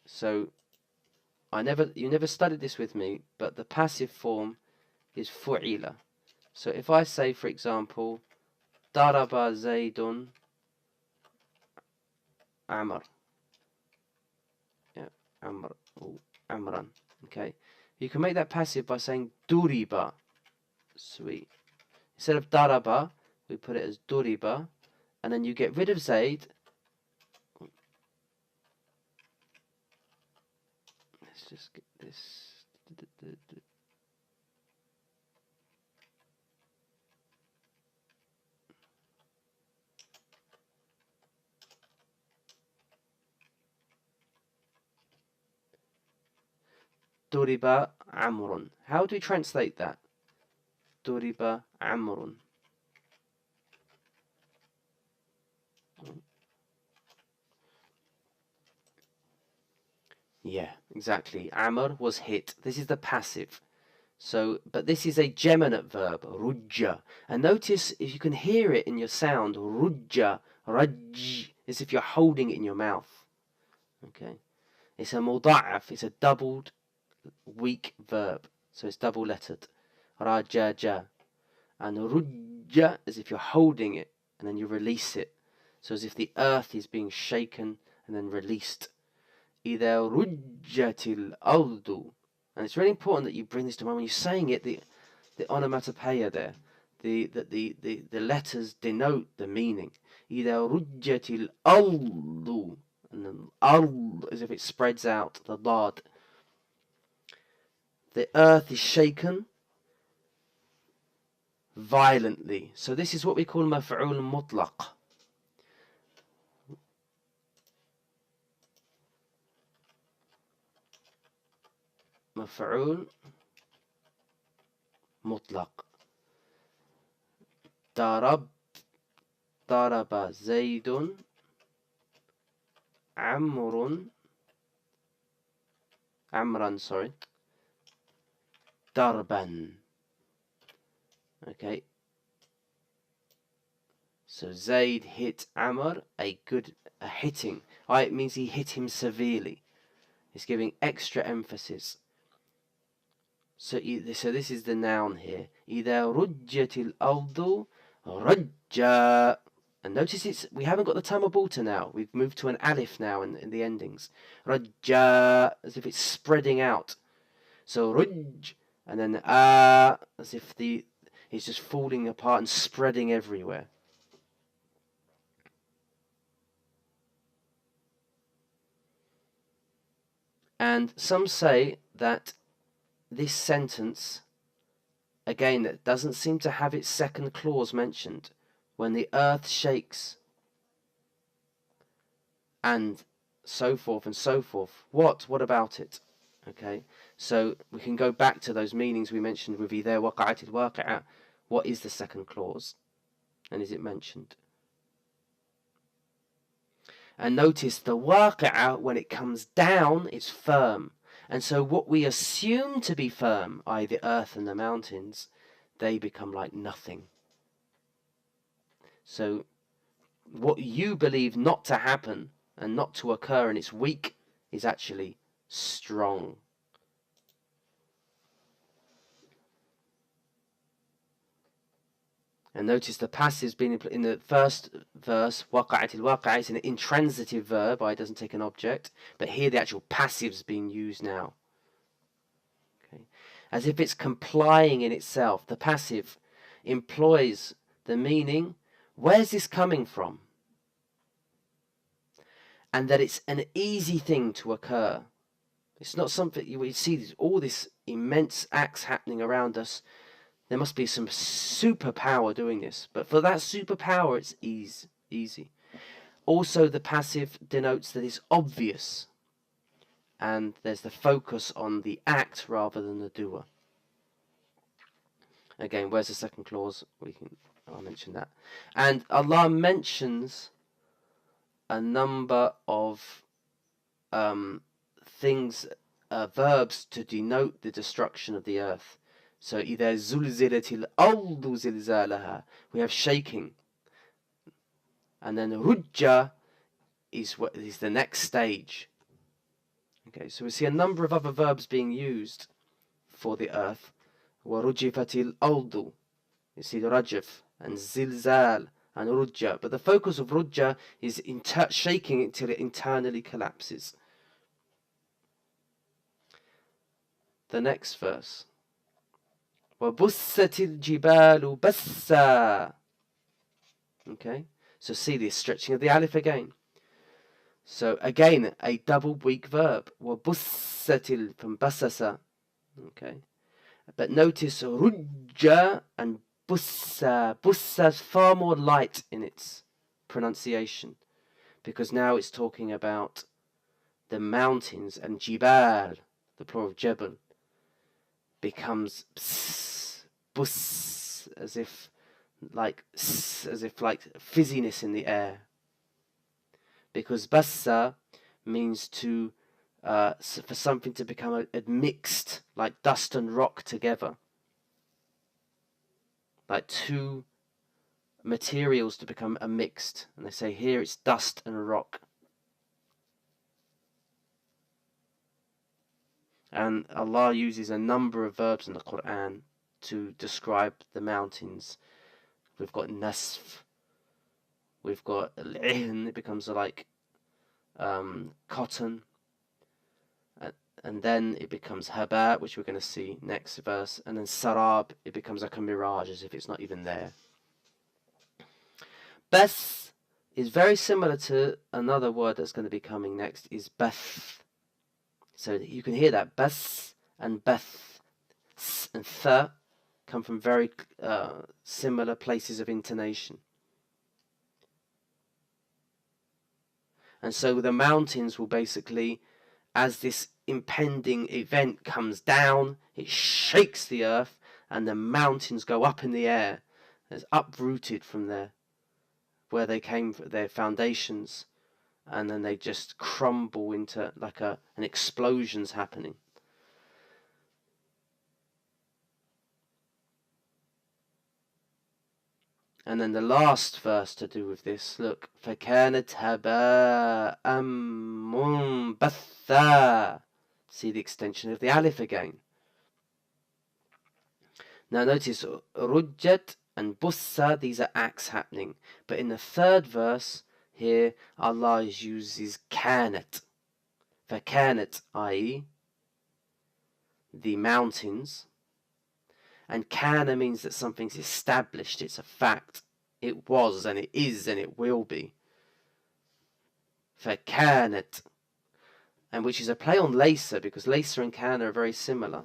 So you never studied this with me, but the passive form is fu'ila. So if I say, for example, daraba Zaydun Amr. Yeah, Amr or Amran. Okay. You can make that passive by saying duriba. Sweet. Instead of daraba, we put it as duriba, and then you get rid of Zayd. Let's just get this. Duriba Amrun. How do we translate that? Duriba Amrun. Yeah, exactly. Amr was hit. This is the passive. So, but this is a geminate verb, rujja. And notice if you can hear it in your sound, rujja, rajj, as if you're holding it in your mouth. Okay. It's a muda'af, it's a doubled weak verb. So it's double lettered. Rajaja. And rujja as if you're holding it and then you release it. So as if the earth is being shaken and then released. إِذَا رُجَّتِ الْأَرْضُ. And it's really important that you bring this to mind when you're saying it, the onomatopoeia there, the letters denote the meaning. إِذَا رُجَّتِ الْأَرْضُ. And then ard as if it spreads out, the dad. The earth is shaken violently. So this is what we call maf'ul mutlaq. مفعول مطلق. ضرب زيد عمرا ضربا. Okay. So Zayd hit Amr a hitting. It means he hit him severely. It's giving extra emphasis. So this is the noun here. إِذَا رُجَّتِ الْأَرْضُ رَجَّا. And notice we haven't got the tamabuta now. We've moved to an alif now in the endings. Rajja, as if it's spreading out. So ruj, and then as if it's just falling apart and spreading everywhere. And some say that this sentence, again, that doesn't seem to have its second clause mentioned. When the earth shakes, and so forth and so forth. What about it? Okay, so we can go back to those meanings we mentioned with إِذَا وَقَعَتِ الْوَاقِعَةُ. What is the second clause? And is it mentioned? And notice the waqi'ah, when it comes down, it's firm. And so what we assume to be firm, i.e. the earth and the mountains, they become like nothing. So what you believe not to happen and not to occur and it's weak is actually strong. And notice the passive's been in the first verse, waqa'atil waqi'ah, is an intransitive verb, it doesn't take an object, but here the actual passive's being used now. Okay. As if it's complying in itself. The passive employs the meaning, where's this coming from? And that it's an easy thing to occur. It's not something you see all this immense acts happening around us. There must be some superpower doing this. But for that superpower, it's easy. Also, the passive denotes that it's obvious. And there's the focus on the act rather than the doer. Again, where's the second clause? I'll mention that. And Allah mentions a number of things, verbs to denote the destruction of the earth. So إِذَا زُلْزِلَتِ الْأَرْضُ زِلْزَالَهَا, we have shaking. And then rujja is the next stage. Okay, so we see a number of other verbs being used for the earth. وَرُجِفَتِ الْأَرْضُ. You see the rajif and zilzal and rujja. But the focus of rujja is shaking it till it internally collapses. The next verse. وَبُسَّتِ الْجِبَالُ بَسًّا. Okay, so see this stretching of the alif again. So again, a double weak verb. وَبُسَّتِ from basasa. Okay, but notice rujja and bussa. Bussa is far more light in its pronunciation, because now it's talking about the mountains, and jibal, the plural of jebel, becomes bus, as if like fizziness in the air. Because bassa means to for something to become mixed, like dust and rock together, like two materials to become mixed. And they say here it's dust and rock. And Allah uses a number of verbs in the Quran to describe the mountains. We've got nasf, we've got al-ihn, it becomes like cotton, and then it becomes haba, which we're going to see next verse, and then sarab, it becomes like a mirage, as if it's not even there. Bas is very similar to another word that's going to be coming next, is bath. So you can hear that bas and bath, s and th come from very similar places of intonation. And so the mountains will basically, as this impending event comes down, it shakes the earth, and the mountains go up in the air. It's uprooted from where they came, their foundations, and then they just crumble into like an explosion's happening. And then the last verse to do with this, look, فَكَانَتْ هَبَاءً مُنْبَثًّا. See the extension of the alif again. Now notice, rujjat and bussa, these are acts happening. But in the third verse, here, Allah uses kanat. فَكَانَتْ, i.e., the mountains. And kana means that something's established, it's a fact. It was, and it is, and it will be. فَكَانَتْ, and which is a play on laysa, because laysa and kana are very similar.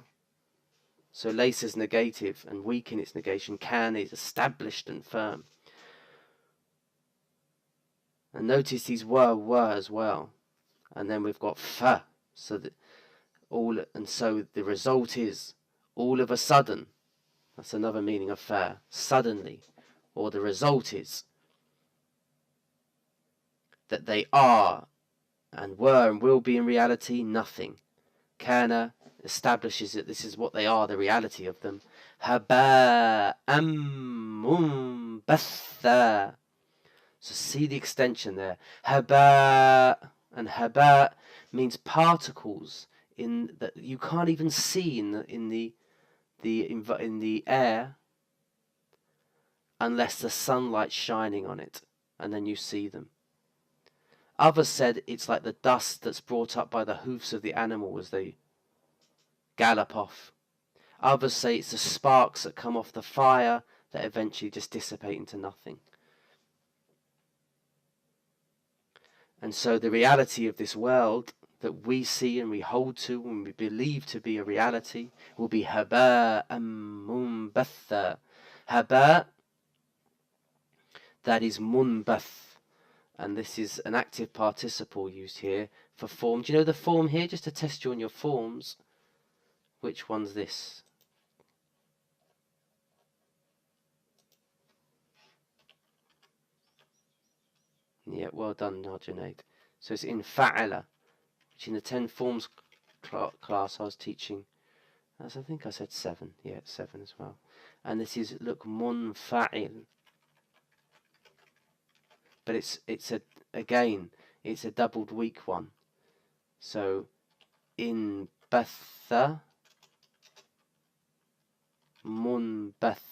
So laysa is negative and weak in its negation. Kana is established and firm. And notice these were as well. And then we've got fa. So that so the result is all of a sudden. That's another meaning of fa. Suddenly. Or the result is that they are and were and will be in reality nothing. Kana establishes that this is what they are, the reality of them. Haba'am munbatha. So see the extension there. Haba, and haba means particles in that you can't even see in the air unless the sunlight's shining on it, and then you see them. Others said it's like the dust that's brought up by the hoofs of the animal as they gallop off. Others say it's the sparks that come off the fire that eventually just dissipate into nothing. And so the reality of this world that we see and we hold to and we believe to be a reality will be haba'an munbatha. Haba, that is munbath. And this is an active participle used here for form. Do you know the form here? Just to test you on your forms. Which one's this? Yeah, well done, Junaid. So it's in fa'ala, which in the 10 forms class I was teaching, as I think I said 7. Yeah, it's 7 as well. And this is, look, munfa'il. But it's a doubled weak one. So in batha, bath.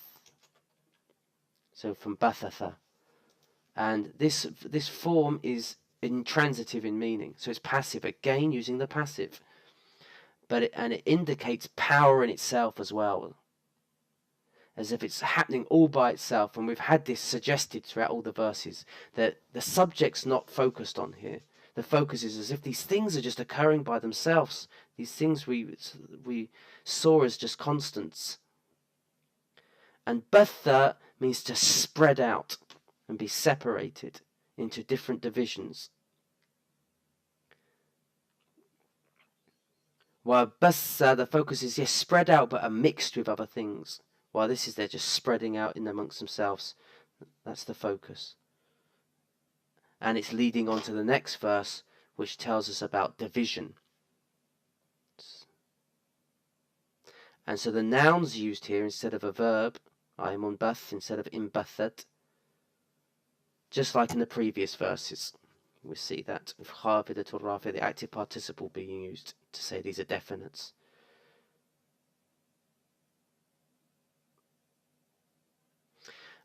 So from bathatha. And this form is intransitive in meaning. So it's passive, again using the passive. But it indicates power in itself as well. As if it's happening all by itself. And we've had this suggested throughout all the verses, that the subject's not focused on here. The focus is as if these things are just occurring by themselves. These things we saw as just constants. And batha means to spread out and be separated into different divisions. While bassa, the focus is, yes, spread out, but are mixed with other things. While this is, they're just spreading out in amongst themselves. That's the focus. And it's leading on to the next verse, which tells us about division. And so the noun's used here instead of a verb, I am on bath, instead of imbathat, just like in the previous verses. We see that with khafidatul rafi, the active participle being used to say these are definites.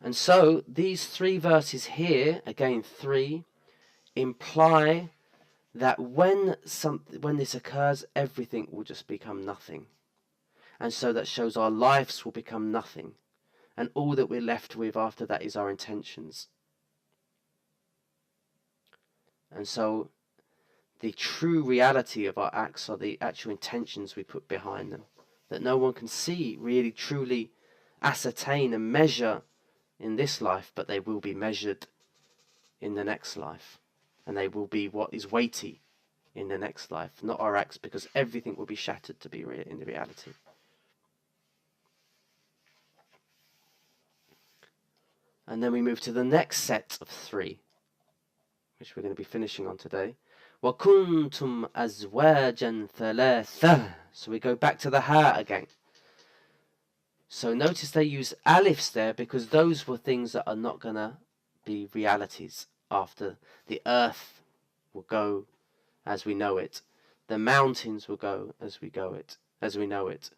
And so these three verses here, again 3, imply that when this occurs, everything will just become nothing. And so that shows our lives will become nothing. And all that we're left with after that is our intentions. And so the true reality of our acts are the actual intentions we put behind them. That no one can see, really, truly ascertain and measure in this life, but they will be measured in the next life. And they will be what is weighty in the next life, not our acts, because everything will be shattered to be in the reality. And then we move to the next set of 3, which we're going to be finishing on today. وَكُنْتُمْ أَزْوَاجًا ثَلَاثًا. So we go back to the ha again. So notice they use alifs there because those were things that are not going to be realities after. The earth will go as we know it. The mountains will go as we know it.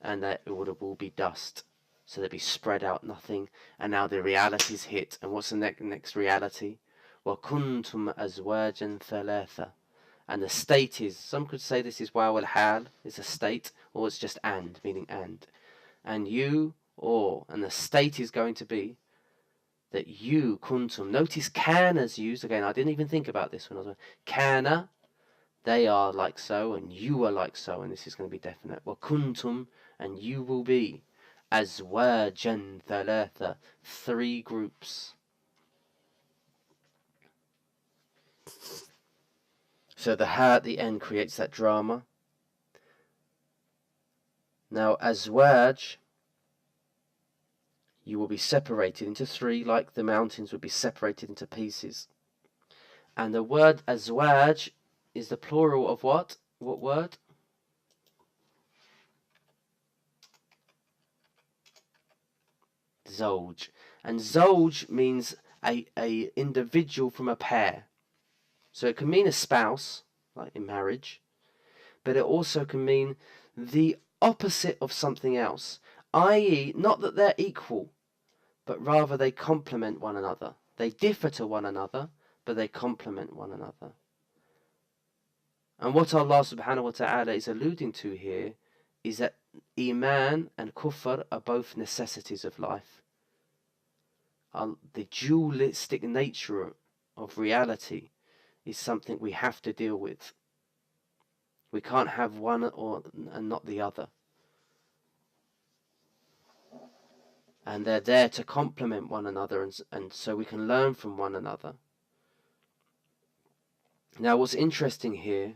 And that it will be dust. So they'll be spread out, nothing. And now the realities hit. And what's the next reality? وَكُنْتُمْ أَزْوَاجًا ثَلَاثًا. And the state is, some could say this is waw al-hal, it's a state, or it's just and, meaning and. And you, or, and the state is going to be that you, kuntum. Notice kana's used, again, I didn't even think about this when I was kana, they are like so, and you are like so, and this is going to be definite. وَكُنْتُمْ, and you will be. أَزْوَاجًا ثَلَاثًا, 3 groups. So the ha at the end creates that drama. Now, azwaj, you will be separated into 3, like the mountains would be separated into pieces. And the word azwaj is the plural of what? What word? Zawj. And zawj means a individual from a pair. So it can mean a spouse, like in marriage, but it also can mean the opposite of something else, i.e., not that they're equal, but rather they complement one another. They differ to one another, but they complement one another. And what Allah subhanahu wa ta'ala is alluding to here is that Iman and Kufr are both necessities of life. The dualistic nature of reality is something we have to deal with. We can't have one and not the other. And they're there to complement one another, and so we can learn from one another. Now what's interesting here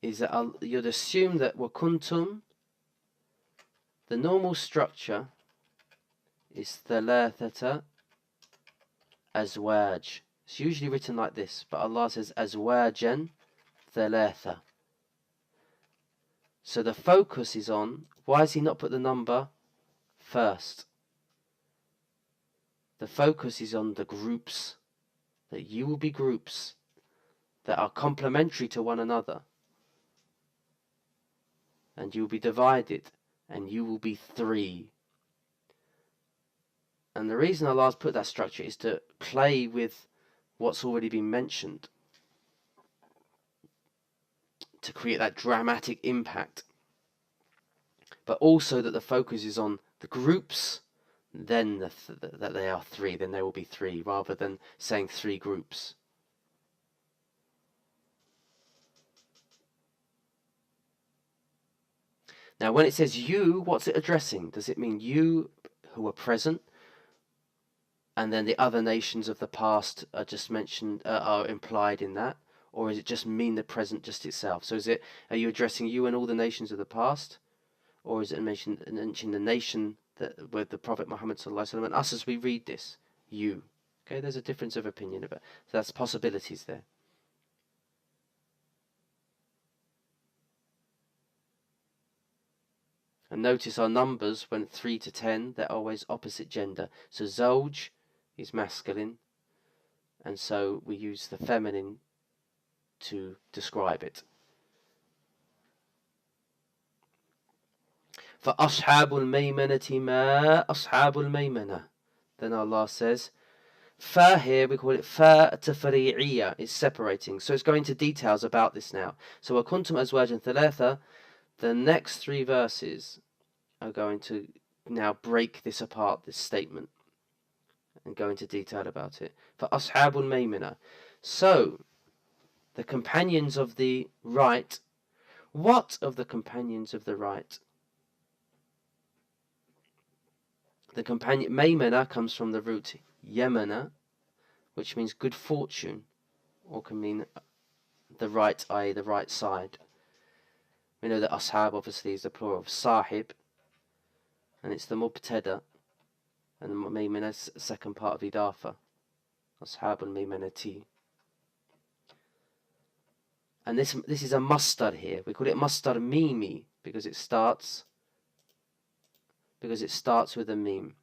is that you'd assume that wakuntum, the normal structure is thalathata azwaj. It's usually written like this, but Allah says azwajan thalatha. So the focus is on, why has He not put the number first? The focus is on the groups, that you will be groups that are complementary to one another. and you will be divided, and you will be 3. And the reason Allah put that structure is to play with what's already been mentioned, to create that dramatic impact, but also that the focus is on the groups, then that they are 3, then there will be 3, rather than saying 3 groups. Now, when it says you, what's it addressing? Does it mean you who are present, and then the other nations of the past are just mentioned, are implied in that? Or is it just mean the present just itself? So are you addressing you and all the nations of the past? Or is it mentioning the nation that with the Prophet Muhammad ﷺ and us as we read this? You. Okay, there's a difference of opinion about. So that's possibilities there. And notice our numbers went 3 to 10, they're always opposite gender. So zawj is masculine, and so we use the feminine to describe it. فَأَصْحَابُ الْمَيْمَنَةِ مَا أَصْحَابُ الْمَيْمَنَةِ. Then Allah says, fa here, we call it fa tafri'iyya, it's separating. So it's going into details about this now. So وَكُنْتُمْ أَزْوَاجًا ثَلَاثًا, the next 3 verses are going to now break this apart, this statement, and go into detail about it. فَأَصْحَابُ الْمَيْمَنَةِ. So, the companions of the right. What of the companions of the right? The companion Maymana comes from the root Yamana, which means good fortune, or can mean the right, i.e. the right side. We know that ashab obviously is the plural of sahib, and it's the mubtada, and the Maymana is the second part of idafa. Ashab al-Maymanati. And this is a mastar here. We call it mastar mimi because it starts with a meme.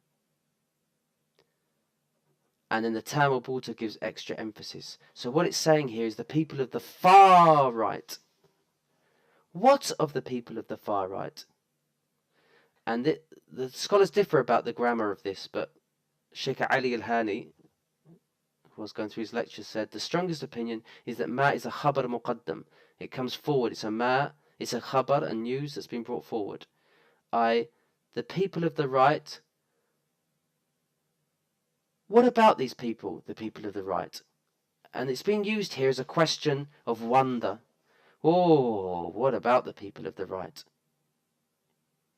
And then the term buta gives extra emphasis. So what it's saying here is the people of the far right. What of the people of the far right? And the scholars differ about the grammar of this, but Sheikh Ali al-Hani, who was going through his lecture, said the strongest opinion is that ma is a khabar muqaddam. It comes forward. It's a ma, it's a khabar, a news that's been brought forward. The people of the right. What about these people, the people of the right? And it's being used here as a question of wonder. Oh, what about the people of the right?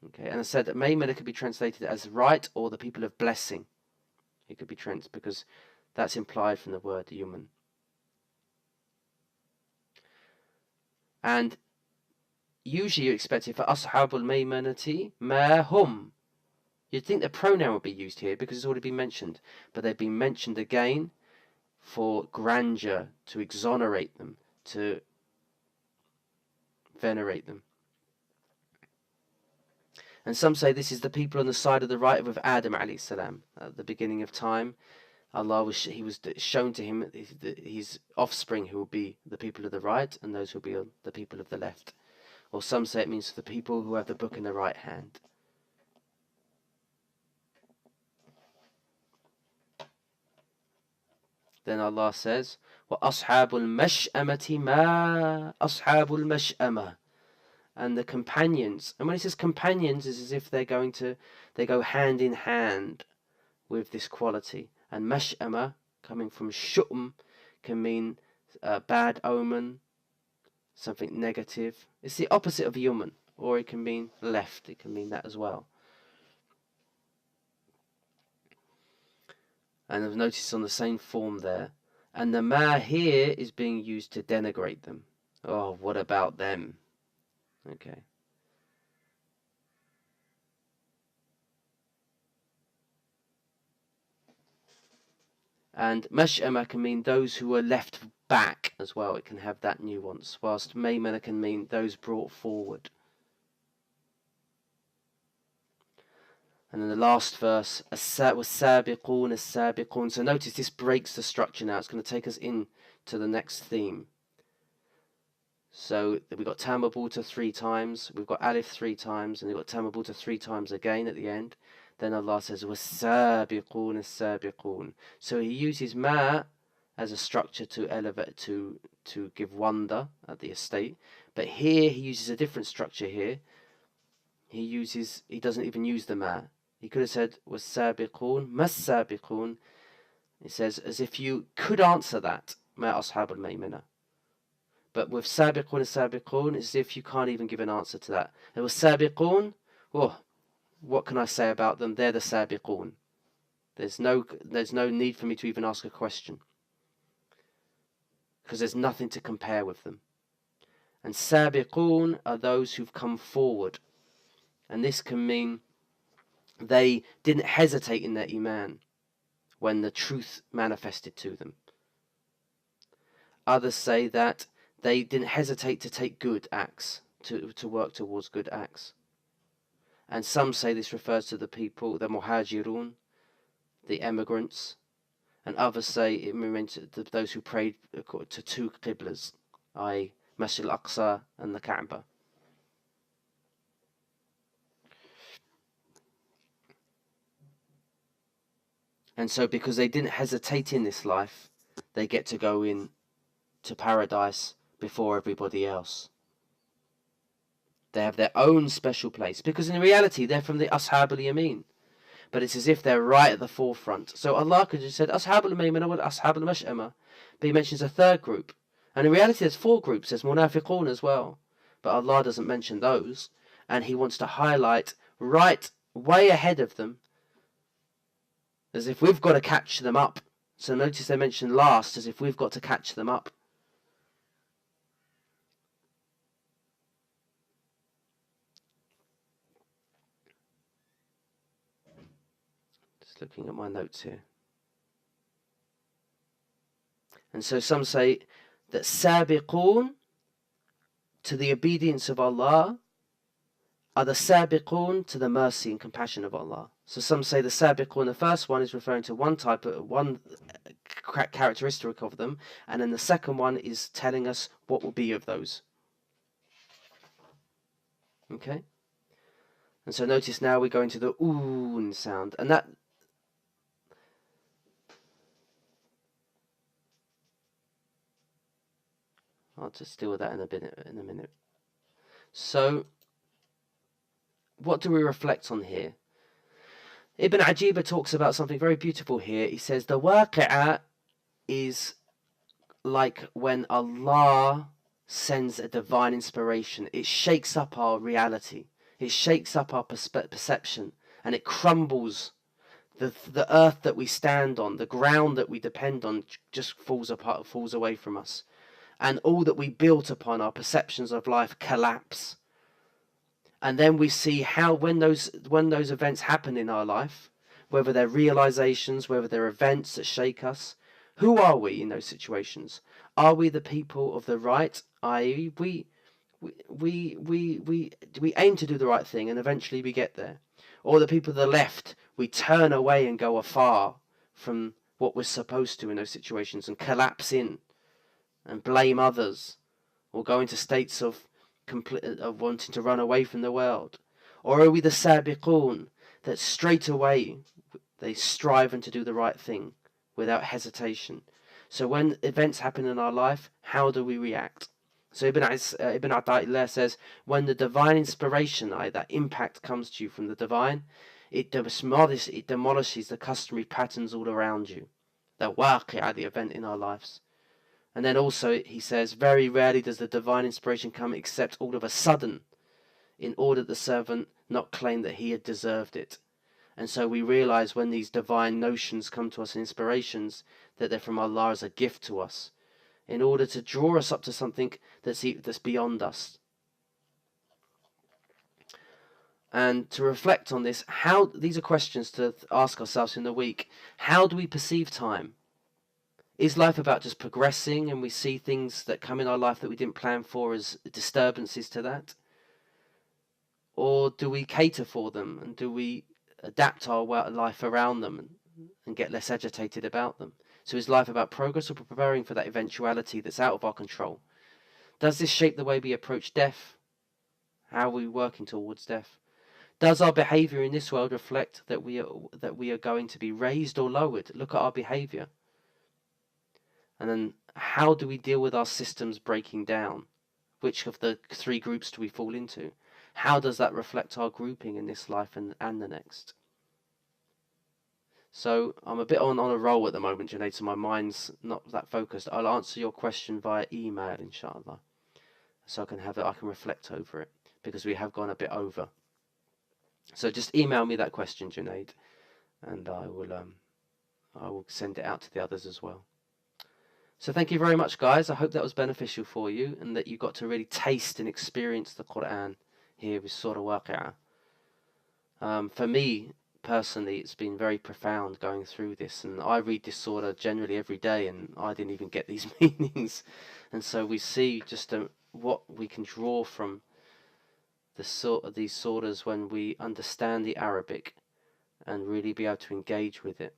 Okay, and I said that Maymana could be translated as right or the people of blessing. It could be because that's implied from the word human. And usually you expect it for ashabul maymanati ma hum. You'd think the pronoun would be used here because it's already been mentioned, but they've been mentioned again for grandeur, to exonerate them, to venerate them. And some say this is the people on the side of the right of Adam alayhi salam. At the beginning of time, he was shown to him his offspring who will be the people of the right, and those who will be the people of the left. Or some say it means the people who have the book in the right hand. Then Allah says, وَأَصْحَابُ الْمَشْأَمَةِ مَا أَصْحَابُ الْمَشْأَمَةِ. And the companions, and when it says companions, it's as if they go hand in hand with this quality. And mash'ama, coming from shu'm, can mean bad omen, something negative. It's the opposite of human, or it can mean left, it can mean that as well. And I've noticed on the same form there. And the ma here is being used to denigrate them. Oh, what about them? Okay. And mash'ama can mean those who are left back as well. It can have that nuance. Whilst maymana can mean those brought forward. And then the last verse, as-sabiqun, as-sabiqun. So notice this breaks the structure now. It's going to take us in to the next theme. So we've got Tamabuta 3 times, we've got Alif 3 times, and we've got Tamabuta 3 times again at the end. Then Allah says, وَالسَّابِقُونَ السَّابِقُونَ. So he uses ma as a structure to elevate, to give wonder at the estate. But here he uses a different structure here. He doesn't even use the ma. He could have said, وَالسَّابِقُونَ مَا. It says, as if you could answer that, ma ashab al-maymana. But with sabiqun and sabiqun, it's as if you can't even give an answer to that. There was sabiqun, oh, what can I say about them? They're the sabiqun. There's no need for me to even ask a question, because there's nothing to compare with them. And sabiqun are those who've come forward. And this can mean they didn't hesitate in their iman when the truth manifested to them. Others say that they didn't hesitate to take good acts, to work towards good acts. And some say this refers to the people, the muhajirun, the emigrants. And others say it meant to those who prayed to 2 qiblas, i.e. Masjid al-Aqsa and the Kaaba. And so because they didn't hesitate in this life, they get to go in to paradise before everybody else. They have their own special place, because in reality they're from the Ashab al-Yamin. But it's as if they're right at the forefront. So Allah could have said Ashab al-Maymana wa Ashab al-Mash'ama. But he mentions a third group. And in reality there's 4 groups. There's Munafiqun as well. But Allah doesn't mention those. And he wants to highlight right way ahead of them, as if we've got to catch them up. So notice they mention last, as if we've got to catch them up. Just looking at my notes here. And so some say that sabiqun to the obedience of Allah are the sabiqun to the mercy and compassion of Allah. So some say the sabiqun, the first one, is referring to one characteristic of them, and then the second one is telling us what will be of those. Okay? And so notice now we're going to the oon sound, and that I'll just deal with that in a minute. So what do we reflect on here? Ibn Ajiba talks about something very beautiful here. He says the Waqi'ah is like when Allah sends a divine inspiration. It shakes up our reality. It shakes up our perception, and it crumbles. The earth that we stand on, the ground that we depend on, just falls apart, falls away from us. And all that we built upon, our perceptions of life, collapse. And then we see how when those events happen in our life, whether they're realizations, whether they're events that shake us, who are we in those situations? Are we the people of the right? I.e., we aim to do the right thing, and eventually we get there. Or the people of the left, we turn away and go afar from what we're supposed to in those situations and collapse in and blame others, or go into states of wanting to run away from the world? Or are we the sabiqun, that straight away they strive to do the right thing without hesitation? So when events happen in our life, how do we react? So Ibn Ata'illah says, when the divine inspiration, that impact comes to you from the divine, it demolishes the customary patterns all around you. The waqi'ah, the event in our lives. And then also he says, very rarely does the divine inspiration come except all of a sudden, in order that the servant not claim that he had deserved it. And so we realize when these divine notions come to us and inspirations, that they're from Allah as a gift to us, in order to draw us up to something that's beyond us. And to reflect on this, these are questions to ask ourselves in the week. How do we perceive time? Is life about just progressing and we see things that come in our life that we didn't plan for as disturbances to that? Or do we cater for them, and do we adapt our life around them and get less agitated about them? So is life about progress, or preparing for that eventuality that's out of our control, Does this shape the way we approach death? How are we working towards death? Does our behavior in this world reflect that we are going to be raised or lowered? Look at our behavior. And then how do we deal with our systems breaking down? Which of the 3 groups do we fall into? How does that reflect our grouping in this life and the next? So I'm a bit on a roll at the moment, Junaid, so my mind's not that focused. I'll answer your question via email, inshallah, so I can reflect over it, because we have gone a bit over. So just email me that question, Junaid, and I will send it out to the others as well. So thank you very much, guys. I hope that was beneficial for you, and that you got to really taste and experience the Quran here with Surah Waqi'ah. For me, personally, it's been very profound going through this, and I read this surah generally every day, and I didn't even get these meanings. And so we see just what we can draw from these surahs when we understand the Arabic and really be able to engage with it.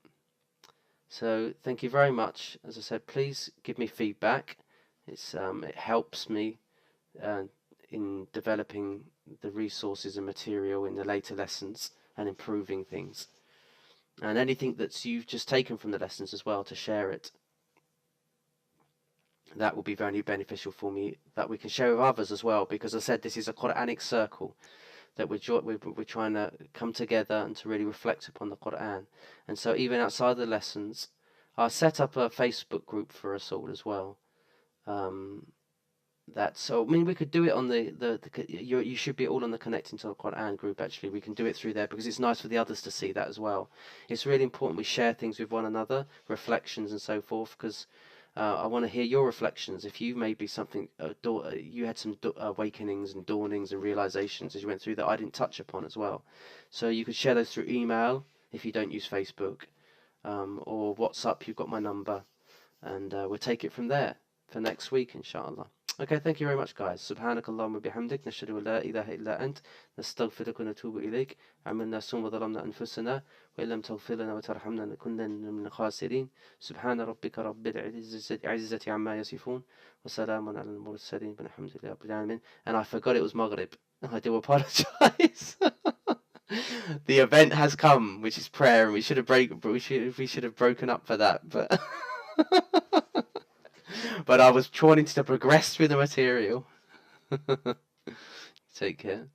So thank you very much. As I said, please give me feedback. It helps me in developing the resources and material in the later lessons and improving things. And anything that you've just taken from the lessons as well, to share it. That will be very beneficial for me, that we can share with others as well, because as I said, this is a Quranic circle that we're trying to come together and to really reflect upon the Quran. And so even outside the lessons, I set up a Facebook group for us all as well. So I mean, we could do it on you should be all on the Connecting to the Quran group. Actually, we can do it through there, because it's nice for the others to see that as well. It's really important we share things with one another, reflections and so forth, because I want to hear your reflections. If you maybe you had some awakenings and dawnings and realizations as you went through that I didn't touch upon as well. So you could share those through email if you don't use Facebook, or WhatsApp. You've got my number, and we'll take it from there for next week, inshallah. Okay, thank you very much, guys. سبحانك اللهم وبحمدك نشهد أن لا إله إلا أنت نستغفرك ونتوب إليك عملنا سوء وظلمنا أنفسنا وإن لم تغفر لنا وترحمنا لنكونن من الخاسرين سبحان ربك رب العزة عما يصفون وسلام على المرسلين والحمد لله رب العالمين. And I forgot it was Maghrib. I do apologize. The event has come, which is prayer, and we should have broken up for that, but but I was trying to progress through the material. Take care.